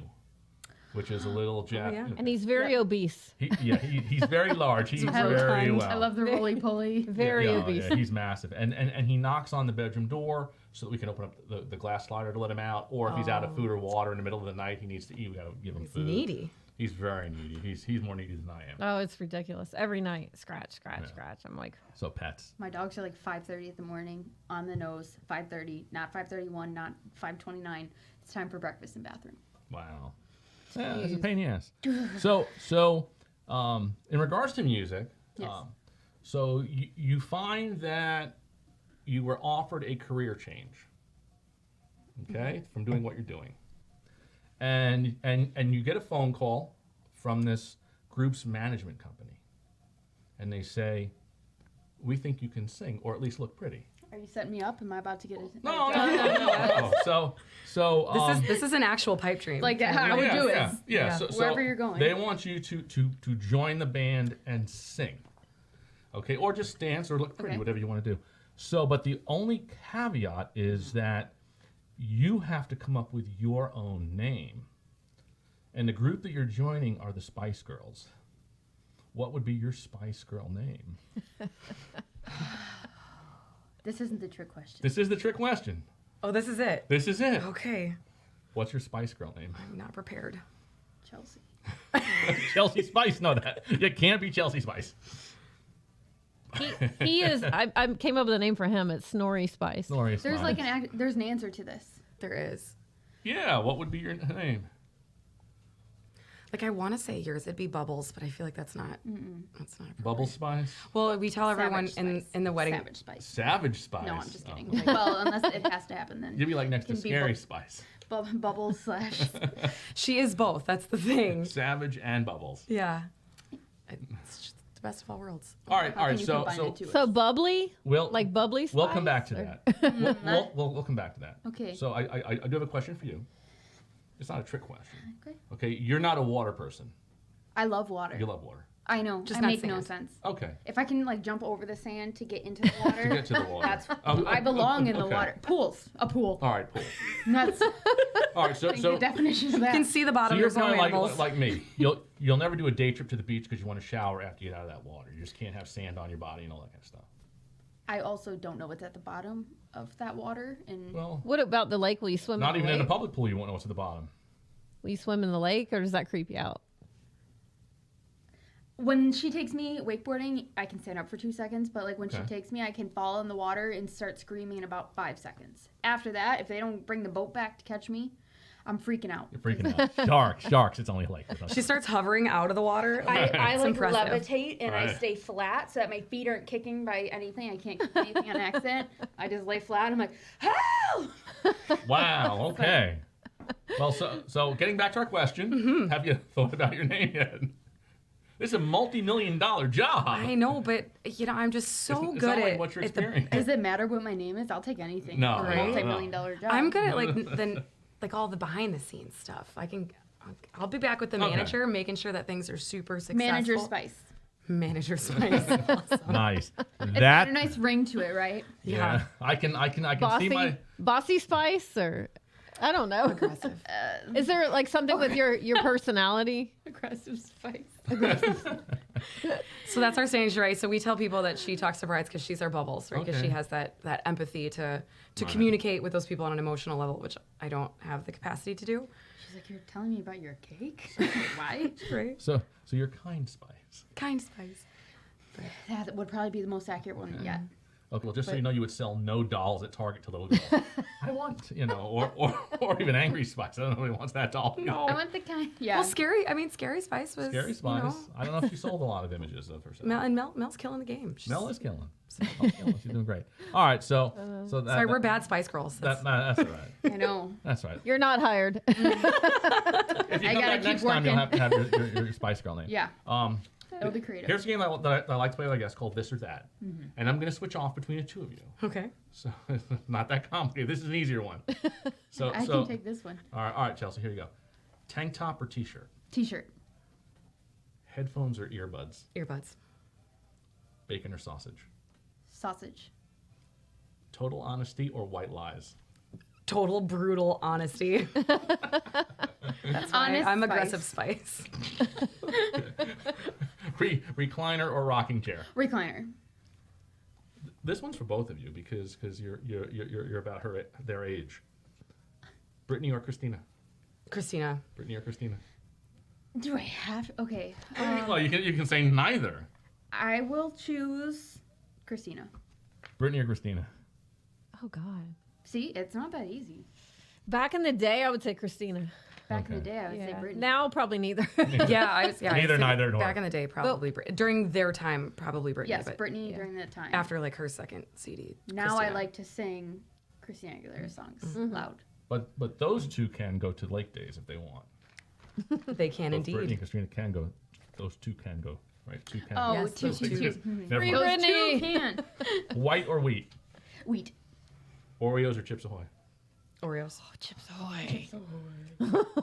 Speaker 5: which is a little jack.
Speaker 4: yeah.
Speaker 2: And he's very obese.
Speaker 5: He's very large. He's
Speaker 3: Hello,
Speaker 5: very
Speaker 4: kind.
Speaker 5: well.
Speaker 3: I love the roly poly.
Speaker 2: Very obese.
Speaker 5: Yeah, he's massive. And he knocks on the bedroom door so that we can open up the glass slider to let him out. Or if he's out of food or water in the middle of the night, he needs to eat. We gotta give him
Speaker 4: He's
Speaker 5: food.
Speaker 4: needy.
Speaker 5: He's very needy. He's more needy than I am.
Speaker 2: Oh, it's ridiculous. Every night, scratch, scratch, scratch. I'm like,
Speaker 5: So pets.
Speaker 3: My dogs are like 5:30 in the morning, on the nose, 5:30, not 5:31, not 5:29. It's time for breakfast and bathroom.
Speaker 5: Wow. Yeah, it's a pain in the ass. So, in regards to music,
Speaker 3: Yes.
Speaker 5: so you find that you were offered a career change, okay, from doing what you're doing, and you get a phone call from this group's management company, and they say, "We think you can sing, or at least look pretty."
Speaker 3: Are you setting me up? Am I about to get it?
Speaker 5: No. So
Speaker 4: This is an actual pipe dream.
Speaker 3: Like how I would do it.
Speaker 5: Yeah. So
Speaker 3: Wherever you're going.
Speaker 5: They want you to join the band and sing. Okay, or just dance or look pretty,
Speaker 3: Okay.
Speaker 5: whatever you want to do. So, but the only caveat is that you have to come up with your own name. And the group that you're joining are the Spice Girls. What would be your Spice Girl name?
Speaker 3: This isn't the trick question.
Speaker 5: This is the trick question.
Speaker 4: oh, this is it.
Speaker 5: This is it.
Speaker 4: Okay.
Speaker 5: What's your Spice Girl name?
Speaker 4: I'm not prepared.
Speaker 3: Chelsea.
Speaker 5: Chelsea Spice. No, that it can't be Chelsea Spice.
Speaker 2: he is. I came up with a name for him. It's Snorri Spice.
Speaker 5: Snorri
Speaker 3: There's
Speaker 5: Spice.
Speaker 3: like there's an answer to this.
Speaker 4: There is.
Speaker 5: Yeah, what would be your name?
Speaker 4: Like I want to say yours, it'd be Bubbles, but I feel like that's not. That's not.
Speaker 5: Bubble Spice?
Speaker 4: Well, we tell everyone
Speaker 3: Savage Spice.
Speaker 4: in the wedding.
Speaker 3: Savage Spice.
Speaker 5: Savage Spice.
Speaker 3: No, I'm just
Speaker 5: Oh.
Speaker 3: kidding. Like, well, unless it has to happen, then
Speaker 5: You'd be like next to
Speaker 3: Can be
Speaker 5: Scary
Speaker 3: bu-
Speaker 5: Spice.
Speaker 3: Bubbles slash.
Speaker 4: She is both. That's the thing.
Speaker 5: Savage and Bubbles.
Speaker 4: Yeah. It's just the best of all worlds.
Speaker 5: All right,
Speaker 3: How
Speaker 5: all
Speaker 3: can
Speaker 5: right.
Speaker 3: you
Speaker 5: So
Speaker 3: combine the two?
Speaker 2: So bubbly,
Speaker 5: we'll
Speaker 2: like bubbly.
Speaker 5: we'll come
Speaker 2: Spice,
Speaker 5: back to
Speaker 2: or-
Speaker 5: that. We'll come back to that.
Speaker 3: Okay.
Speaker 5: So I do have a question for you. It's not a trick question.
Speaker 3: Okay.
Speaker 5: Okay, you're not a water person.
Speaker 3: I love water.
Speaker 5: You love water.
Speaker 3: I know.
Speaker 4: Just
Speaker 3: I
Speaker 4: not
Speaker 3: make no
Speaker 4: sand.
Speaker 3: sense.
Speaker 5: Okay.
Speaker 3: If I can like jump over the sand to get into the water,
Speaker 5: To get to the water.
Speaker 3: that's
Speaker 5: Oh,
Speaker 3: I belong in the
Speaker 5: okay.
Speaker 3: water. Pools, a pool.
Speaker 5: All right, cool.
Speaker 3: That's
Speaker 5: All right, so
Speaker 3: the definition of
Speaker 4: You
Speaker 3: that.
Speaker 4: can see the
Speaker 5: so
Speaker 4: bottom.
Speaker 5: you're
Speaker 4: There's no
Speaker 5: probably
Speaker 4: animals.
Speaker 5: like me. You'll never do a day trip to the beach because you want to shower after you get out of that water. You just can't have sand on your body and all that kind of stuff.
Speaker 3: I also don't know what's at the bottom of that water, and
Speaker 5: Well,
Speaker 2: What about the lake? Will you swim?
Speaker 5: not
Speaker 2: in
Speaker 5: even
Speaker 2: the
Speaker 5: in a
Speaker 2: lake?
Speaker 5: public pool, you won't know what's at the bottom.
Speaker 2: Will you swim in the lake, or does that creep you out?
Speaker 3: when she takes me wakeboarding, I can stand up for 2 seconds, but like when she
Speaker 5: Okay.
Speaker 3: takes me, I can fall in the water and start screaming in about 5 seconds. After that, if they don't bring the boat back to catch me, I'm freaking out.
Speaker 5: You're freaking out. Sharks. It's only a lake.
Speaker 4: She starts hovering out of the water.
Speaker 3: I
Speaker 4: It's
Speaker 3: like
Speaker 4: impressive.
Speaker 3: levitate and I
Speaker 5: Right.
Speaker 3: stay flat so that my feet aren't kicking by anything. I can't kick anything on accident. I just lay flat. I'm like, help!
Speaker 5: Wow. Okay. Well, so getting back to our question, have you thought about your name yet? This is a multi-million-dollar job.
Speaker 4: I know, but I'm just so
Speaker 5: It's
Speaker 4: good
Speaker 5: not like
Speaker 4: at
Speaker 5: what you're
Speaker 4: at the-
Speaker 5: experiencing.
Speaker 3: Does it matter what my name is? I'll take anything.
Speaker 5: No,
Speaker 3: for a
Speaker 4: no,
Speaker 3: multi-million-dollar job.
Speaker 4: I'm good at like all the behind the scenes stuff. I'll be back with the
Speaker 5: Okay.
Speaker 4: manager, making sure that things are super successful.
Speaker 3: Manager Spice.
Speaker 4: Manager Spice. Awesome.
Speaker 5: Nice.
Speaker 3: It's
Speaker 5: That
Speaker 3: got a nice ring to it, right?
Speaker 5: yeah. I can see my.
Speaker 2: Bossy Spice, or I don't know.
Speaker 4: Aggressive.
Speaker 2: Is there like something with your personality?
Speaker 3: Aggressive Spice.
Speaker 4: So that's our stage, right? So we tell people that she talks to brides because she's our bubbles, right? Because
Speaker 5: Okay.
Speaker 4: she has that empathy to
Speaker 5: Right.
Speaker 4: communicate with those people on an emotional level, which I don't have the capacity to do.
Speaker 3: She's like, you're telling me about your cake? Why?
Speaker 4: Right.
Speaker 5: So you're kind Spice.
Speaker 4: Kind Spice.
Speaker 3: That would probably be the most accurate one yet.
Speaker 5: Okay, well, just so you know, you would sell no dolls at Target to little girls. I want, or even Angry Spice. I don't know who wants that doll.
Speaker 3: I want the kind. Yeah.
Speaker 4: Well, Scary Spice was.
Speaker 5: Scary
Speaker 4: you
Speaker 5: Spice.
Speaker 4: know,
Speaker 5: I don't know if she sold a lot of images of herself.
Speaker 4: Mel's killing the game.
Speaker 5: Mel is killing. Mel's killing. She's doing great. All right, so that,
Speaker 4: Sorry, we're bad Spice Girls.
Speaker 5: That's all right.
Speaker 3: I know.
Speaker 5: That's right.
Speaker 2: You're not hired.
Speaker 5: If you
Speaker 3: I
Speaker 5: come
Speaker 3: gotta
Speaker 5: back
Speaker 3: keep
Speaker 5: next time, you'll
Speaker 3: working.
Speaker 5: have to have your Spice Girl name.
Speaker 3: Yeah. It'll be creative.
Speaker 5: Here's a game that I like to play with, I guess, called This or That. And I'm going to switch off between the two of you.
Speaker 4: Okay.
Speaker 5: So it's not that complicated. This is an easier one. So,
Speaker 3: I can take this one.
Speaker 5: all right, Chelsea, here you go. Tank top or t-shirt?
Speaker 3: T-shirt.
Speaker 5: Headphones or earbuds?
Speaker 4: Earbuds.
Speaker 5: Bacon or sausage?
Speaker 3: Sausage.
Speaker 5: Total honesty or white lies?
Speaker 4: total brutal honesty. That's why
Speaker 3: Honest
Speaker 4: I'm
Speaker 3: spice.
Speaker 4: aggressive spice.
Speaker 5: Recliner or rocking chair?
Speaker 3: Recliner.
Speaker 5: This one's for both of you because you're about their age. Brittany or Christina?
Speaker 4: Christina.
Speaker 5: Brittany or Christina?
Speaker 3: Do I have? Okay.
Speaker 5: Well, you can say neither.
Speaker 3: I will choose Christina.
Speaker 5: Brittany or Christina?
Speaker 2: Oh God.
Speaker 3: See, it's not that easy.
Speaker 2: Back in the day, I would say Christina.
Speaker 3: Back in the
Speaker 5: Okay.
Speaker 3: day, I would say Brittany.
Speaker 2: Now, probably neither.
Speaker 4: Yeah, I was. Yeah,
Speaker 5: Neither,
Speaker 4: I'd say
Speaker 5: neither, nor.
Speaker 4: Back in the day, probably during their time, probably Brittany.
Speaker 3: yes,
Speaker 4: but
Speaker 3: Brittany
Speaker 2: yeah.
Speaker 3: during that time.
Speaker 4: after like her second CD.
Speaker 3: Now
Speaker 4: Christina.
Speaker 3: I like to sing Christina Aguilera songs loud.
Speaker 5: But those two can go to Lake Days if they want.
Speaker 4: They can
Speaker 5: Both Brittany
Speaker 4: indeed.
Speaker 5: and Christina can go. Those two can go. Right? Two can.
Speaker 3: Oh,
Speaker 4: Yes,
Speaker 3: two,
Speaker 4: those
Speaker 3: two,
Speaker 4: two.
Speaker 3: two.
Speaker 5: Never
Speaker 2: Free
Speaker 5: mind.
Speaker 3: Those two
Speaker 2: Brittany.
Speaker 3: can.
Speaker 5: White or wheat?
Speaker 3: Wheat.
Speaker 5: Oreos or Chips Ahoy?
Speaker 4: Oreos.
Speaker 2: Chips Ahoy.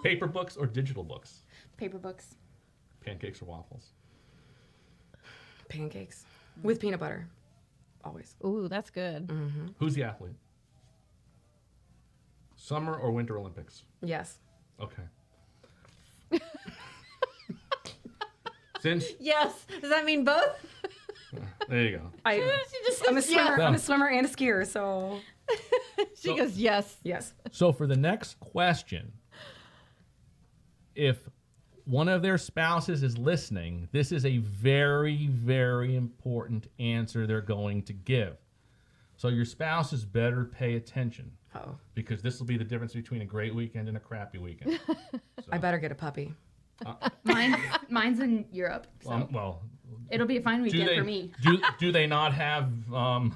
Speaker 5: Paper books or digital books?
Speaker 3: Paper books.
Speaker 5: Pancakes or waffles?
Speaker 4: Pancakes with peanut butter. Always.
Speaker 2: Ooh, that's good.
Speaker 5: Who's the athlete? Summer or Winter Olympics?
Speaker 4: Yes.
Speaker 5: Okay. Since
Speaker 2: Yes. Does that mean both?
Speaker 5: there you go.
Speaker 4: I'm a
Speaker 2: says
Speaker 4: swimmer.
Speaker 2: yes.
Speaker 4: I'm a swimmer and a skier, so
Speaker 2: She goes yes.
Speaker 4: yes.
Speaker 5: So for the next question, if one of their spouses is listening, this is a very, very important answer they're going to give. So your spouses better pay attention
Speaker 4: Oh,
Speaker 5: because this will be the difference between a great weekend and a crappy weekend.
Speaker 4: I better get a puppy.
Speaker 3: Mine's in Europe, so
Speaker 5: Well,
Speaker 3: it'll be a fine
Speaker 5: do
Speaker 3: weekend
Speaker 5: they
Speaker 3: for me.
Speaker 5: do they not have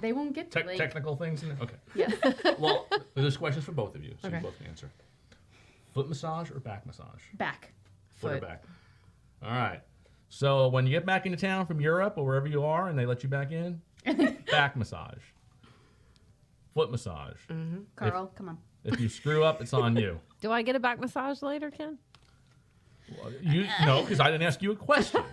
Speaker 3: They won't get to like,
Speaker 5: technical things in there? Okay.
Speaker 3: yes.
Speaker 5: Well, this question's for both of you, so
Speaker 4: Okay.
Speaker 5: you both can answer. Foot massage or back massage?
Speaker 3: Back.
Speaker 5: Foot or
Speaker 4: Foot.
Speaker 5: back? All right. So when you get back into town from Europe or wherever you are and they let you back in, back massage. Foot massage.
Speaker 3: Carl, come on.
Speaker 5: If you screw up, it's on you.
Speaker 2: Do I get a back massage later, Ken?
Speaker 5: No, because I didn't ask you a question.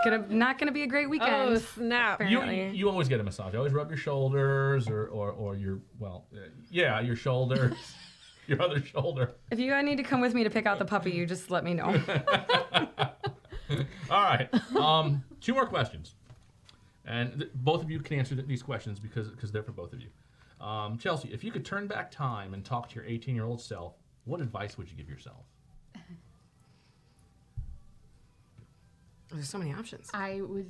Speaker 4: It's not gonna be a great weekend.
Speaker 2: Oh snap!
Speaker 5: You always get a massage. You always rub your shoulders or your, your shoulders, your other shoulder.
Speaker 4: If you need to come with me to pick out the puppy, you just let me know.
Speaker 5: All right. 2 more questions. And both of you can answer these questions because they're for both of you. Chelsea, if you could turn back time and talk to your 18-year-old self, what advice would you give yourself?
Speaker 4: There's so many options.
Speaker 3: I was.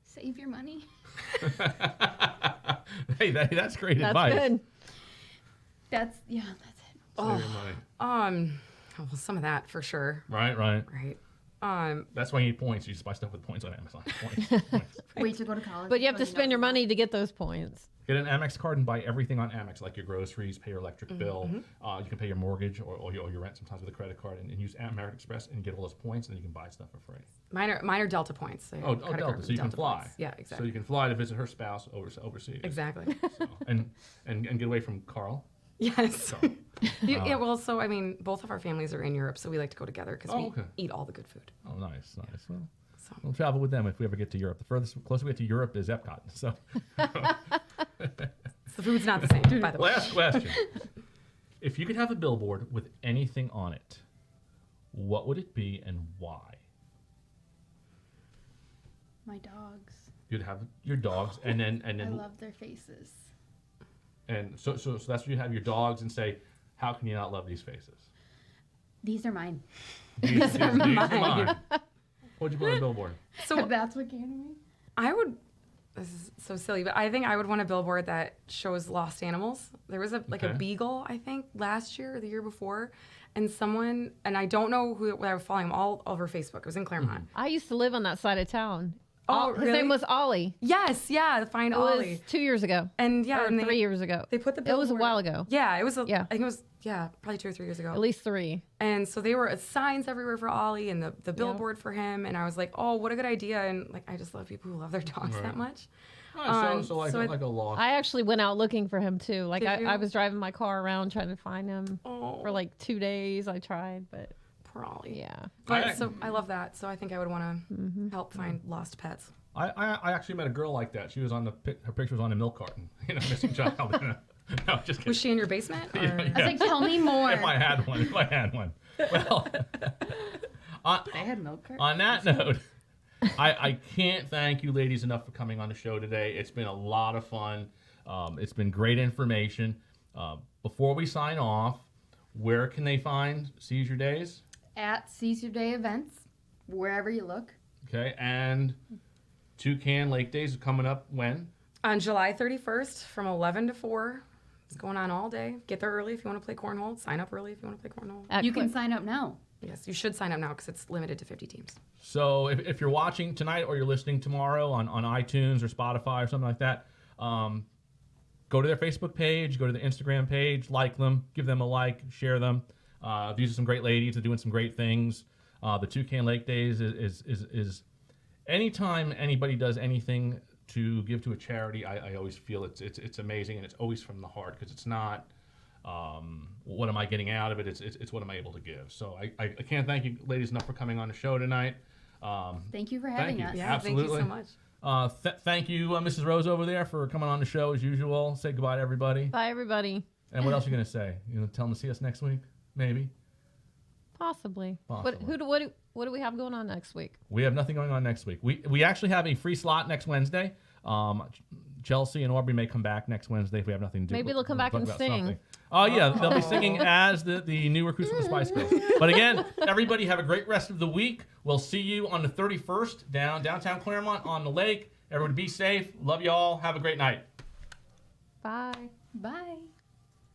Speaker 3: Save your money.
Speaker 5: Hey, that's great
Speaker 2: That's
Speaker 5: advice.
Speaker 2: good.
Speaker 3: That's it.
Speaker 5: Save your money.
Speaker 4: Well, some of that for sure.
Speaker 5: Right.
Speaker 4: Right.
Speaker 5: That's why you need points. You just buy stuff with points on Amazon. Points.
Speaker 3: Wait to go to college.
Speaker 2: But you have to
Speaker 3: because
Speaker 2: spend your
Speaker 3: know-
Speaker 2: money to get those points.
Speaker 5: Get an Amex card and buy everything on Amex, like your groceries, pay your electric bill. You can pay your mortgage or your rent sometimes with a credit card, and use American Express and get all those points, and then you can buy stuff for free.
Speaker 4: Mine are Delta points. So
Speaker 5: Oh,
Speaker 4: credit
Speaker 5: Delta,
Speaker 4: card
Speaker 5: so you can
Speaker 4: Delta
Speaker 5: fly.
Speaker 4: points. Yeah,
Speaker 5: So
Speaker 4: exactly.
Speaker 5: you can fly to visit her spouse overseas.
Speaker 4: Exactly.
Speaker 5: So, and get away from Carl.
Speaker 4: Yes.
Speaker 5: So,
Speaker 4: Yeah, well, so I mean, both of our families are in Europe, so we like to go together because we
Speaker 5: okay.
Speaker 4: eat all the good food.
Speaker 5: oh, nice. Well,
Speaker 4: So
Speaker 5: we'll travel with them if we ever get to Europe. The closest we get to Europe is Epcot. So,
Speaker 4: the food's not the same, by the way.
Speaker 5: last question. If you could have a billboard with anything on it, what would it be and why?
Speaker 3: My dogs.
Speaker 5: You'd have your dogs, and then
Speaker 3: I love their faces.
Speaker 5: and so that's what you have your dogs and say, how can you not love these faces?
Speaker 3: These are mine.
Speaker 5: These are mine. What'd you put on the billboard?
Speaker 4: So
Speaker 3: That's what came to me.
Speaker 4: I would. This is so silly, but I think I would want a billboard that shows lost animals. There was a
Speaker 5: Okay.
Speaker 4: beagle, I think, last year or the year before, and someone, and I don't know who I was following him all over Facebook. It was in Claremont.
Speaker 2: I used to live on that side of town.
Speaker 4: Oh,
Speaker 2: His
Speaker 4: really?
Speaker 2: name was Ollie.
Speaker 4: Yes, yeah, find
Speaker 2: It was
Speaker 4: Ollie.
Speaker 2: 2 years ago.
Speaker 4: And yeah,
Speaker 2: or
Speaker 4: and
Speaker 2: 3 years ago.
Speaker 4: They put the
Speaker 2: It
Speaker 4: billboard.
Speaker 2: was a while ago.
Speaker 4: Yeah, it was.
Speaker 2: Yeah.
Speaker 4: I think it was. Yeah, probably 2 or 3 years ago.
Speaker 2: At least 3.
Speaker 4: And so they were signs everywhere for Ollie and the billboard for him. And I was like, oh, what a good idea. And like, I just love people who love their dogs
Speaker 5: Right.
Speaker 4: that much.
Speaker 5: So like
Speaker 4: so
Speaker 5: a lost.
Speaker 2: I actually went out looking for him too. Like
Speaker 4: Did you?
Speaker 2: I was driving my car around trying to find him
Speaker 4: Oh,
Speaker 2: for like 2 days. I tried, but
Speaker 4: poor Ollie.
Speaker 2: yeah.
Speaker 4: But
Speaker 5: I-
Speaker 4: so I love that. So I think I would want to help find lost pets.
Speaker 5: I actually met a girl like that. She was on her picture was on a milk carton. Missing child. No, just kidding.
Speaker 4: Was she in your basement? Or?
Speaker 5: Yeah.
Speaker 3: I was like, tell me more.
Speaker 5: If I had one. Well,
Speaker 7: They had milk cartons.
Speaker 5: on that note, I can't thank you ladies enough for coming on the show today. It's been a lot of fun. It's been great information. Before we sign off, where can they find Seize Your Days?
Speaker 3: At Seize Your Day events, wherever you look.
Speaker 5: Okay, and Toucan Lake Days is coming up when?
Speaker 4: On July 31st from 11 to 4. It's going on all day. Get there early if you want to play cornhole. Sign up early if you want to play cornhole.
Speaker 3: You can sign up now.
Speaker 4: Yes, you should sign up now because it's limited to 50 teams.
Speaker 5: So if you're watching tonight or you're listening tomorrow on iTunes or Spotify or something like that, go to their Facebook page, go to their Instagram page, like them, give them a like, share them. These are some great ladies. They're doing some great things. The Toucan Lake Days is anytime anybody does anything to give to a charity, I always feel it's amazing, and it's always from the heart, because it's not what am I getting out of it, it's what am I able to give. So I can't thank you ladies enough for coming on the show tonight.
Speaker 3: Thank you for having us.
Speaker 4: Yeah,
Speaker 5: Absolutely.
Speaker 4: thank you so much.
Speaker 5: Thank you, Mrs. Rose over there, for coming on the show as usual. Say goodbye to everybody.
Speaker 2: Bye, everybody.
Speaker 5: And what else are you going to say? You tell them to see us next week? Maybe?
Speaker 2: Possibly.
Speaker 5: Possibly.
Speaker 2: What do we have going on next week?
Speaker 5: We have nothing going on next week. We actually have a free slot next Wednesday. Chelsea and Aubrey may come back next Wednesday if we have nothing to do.
Speaker 2: Maybe they'll come back
Speaker 5: talk
Speaker 2: and
Speaker 5: about
Speaker 2: sing.
Speaker 5: something. Oh, yeah. They'll be singing as the new recruits from the Spice Girls. But again, everybody have a great rest of the week. We'll see you on the 31st downtown Claremont on the lake. Everyone be safe. Love you all. Have a great night.
Speaker 2: Bye.
Speaker 3: Bye.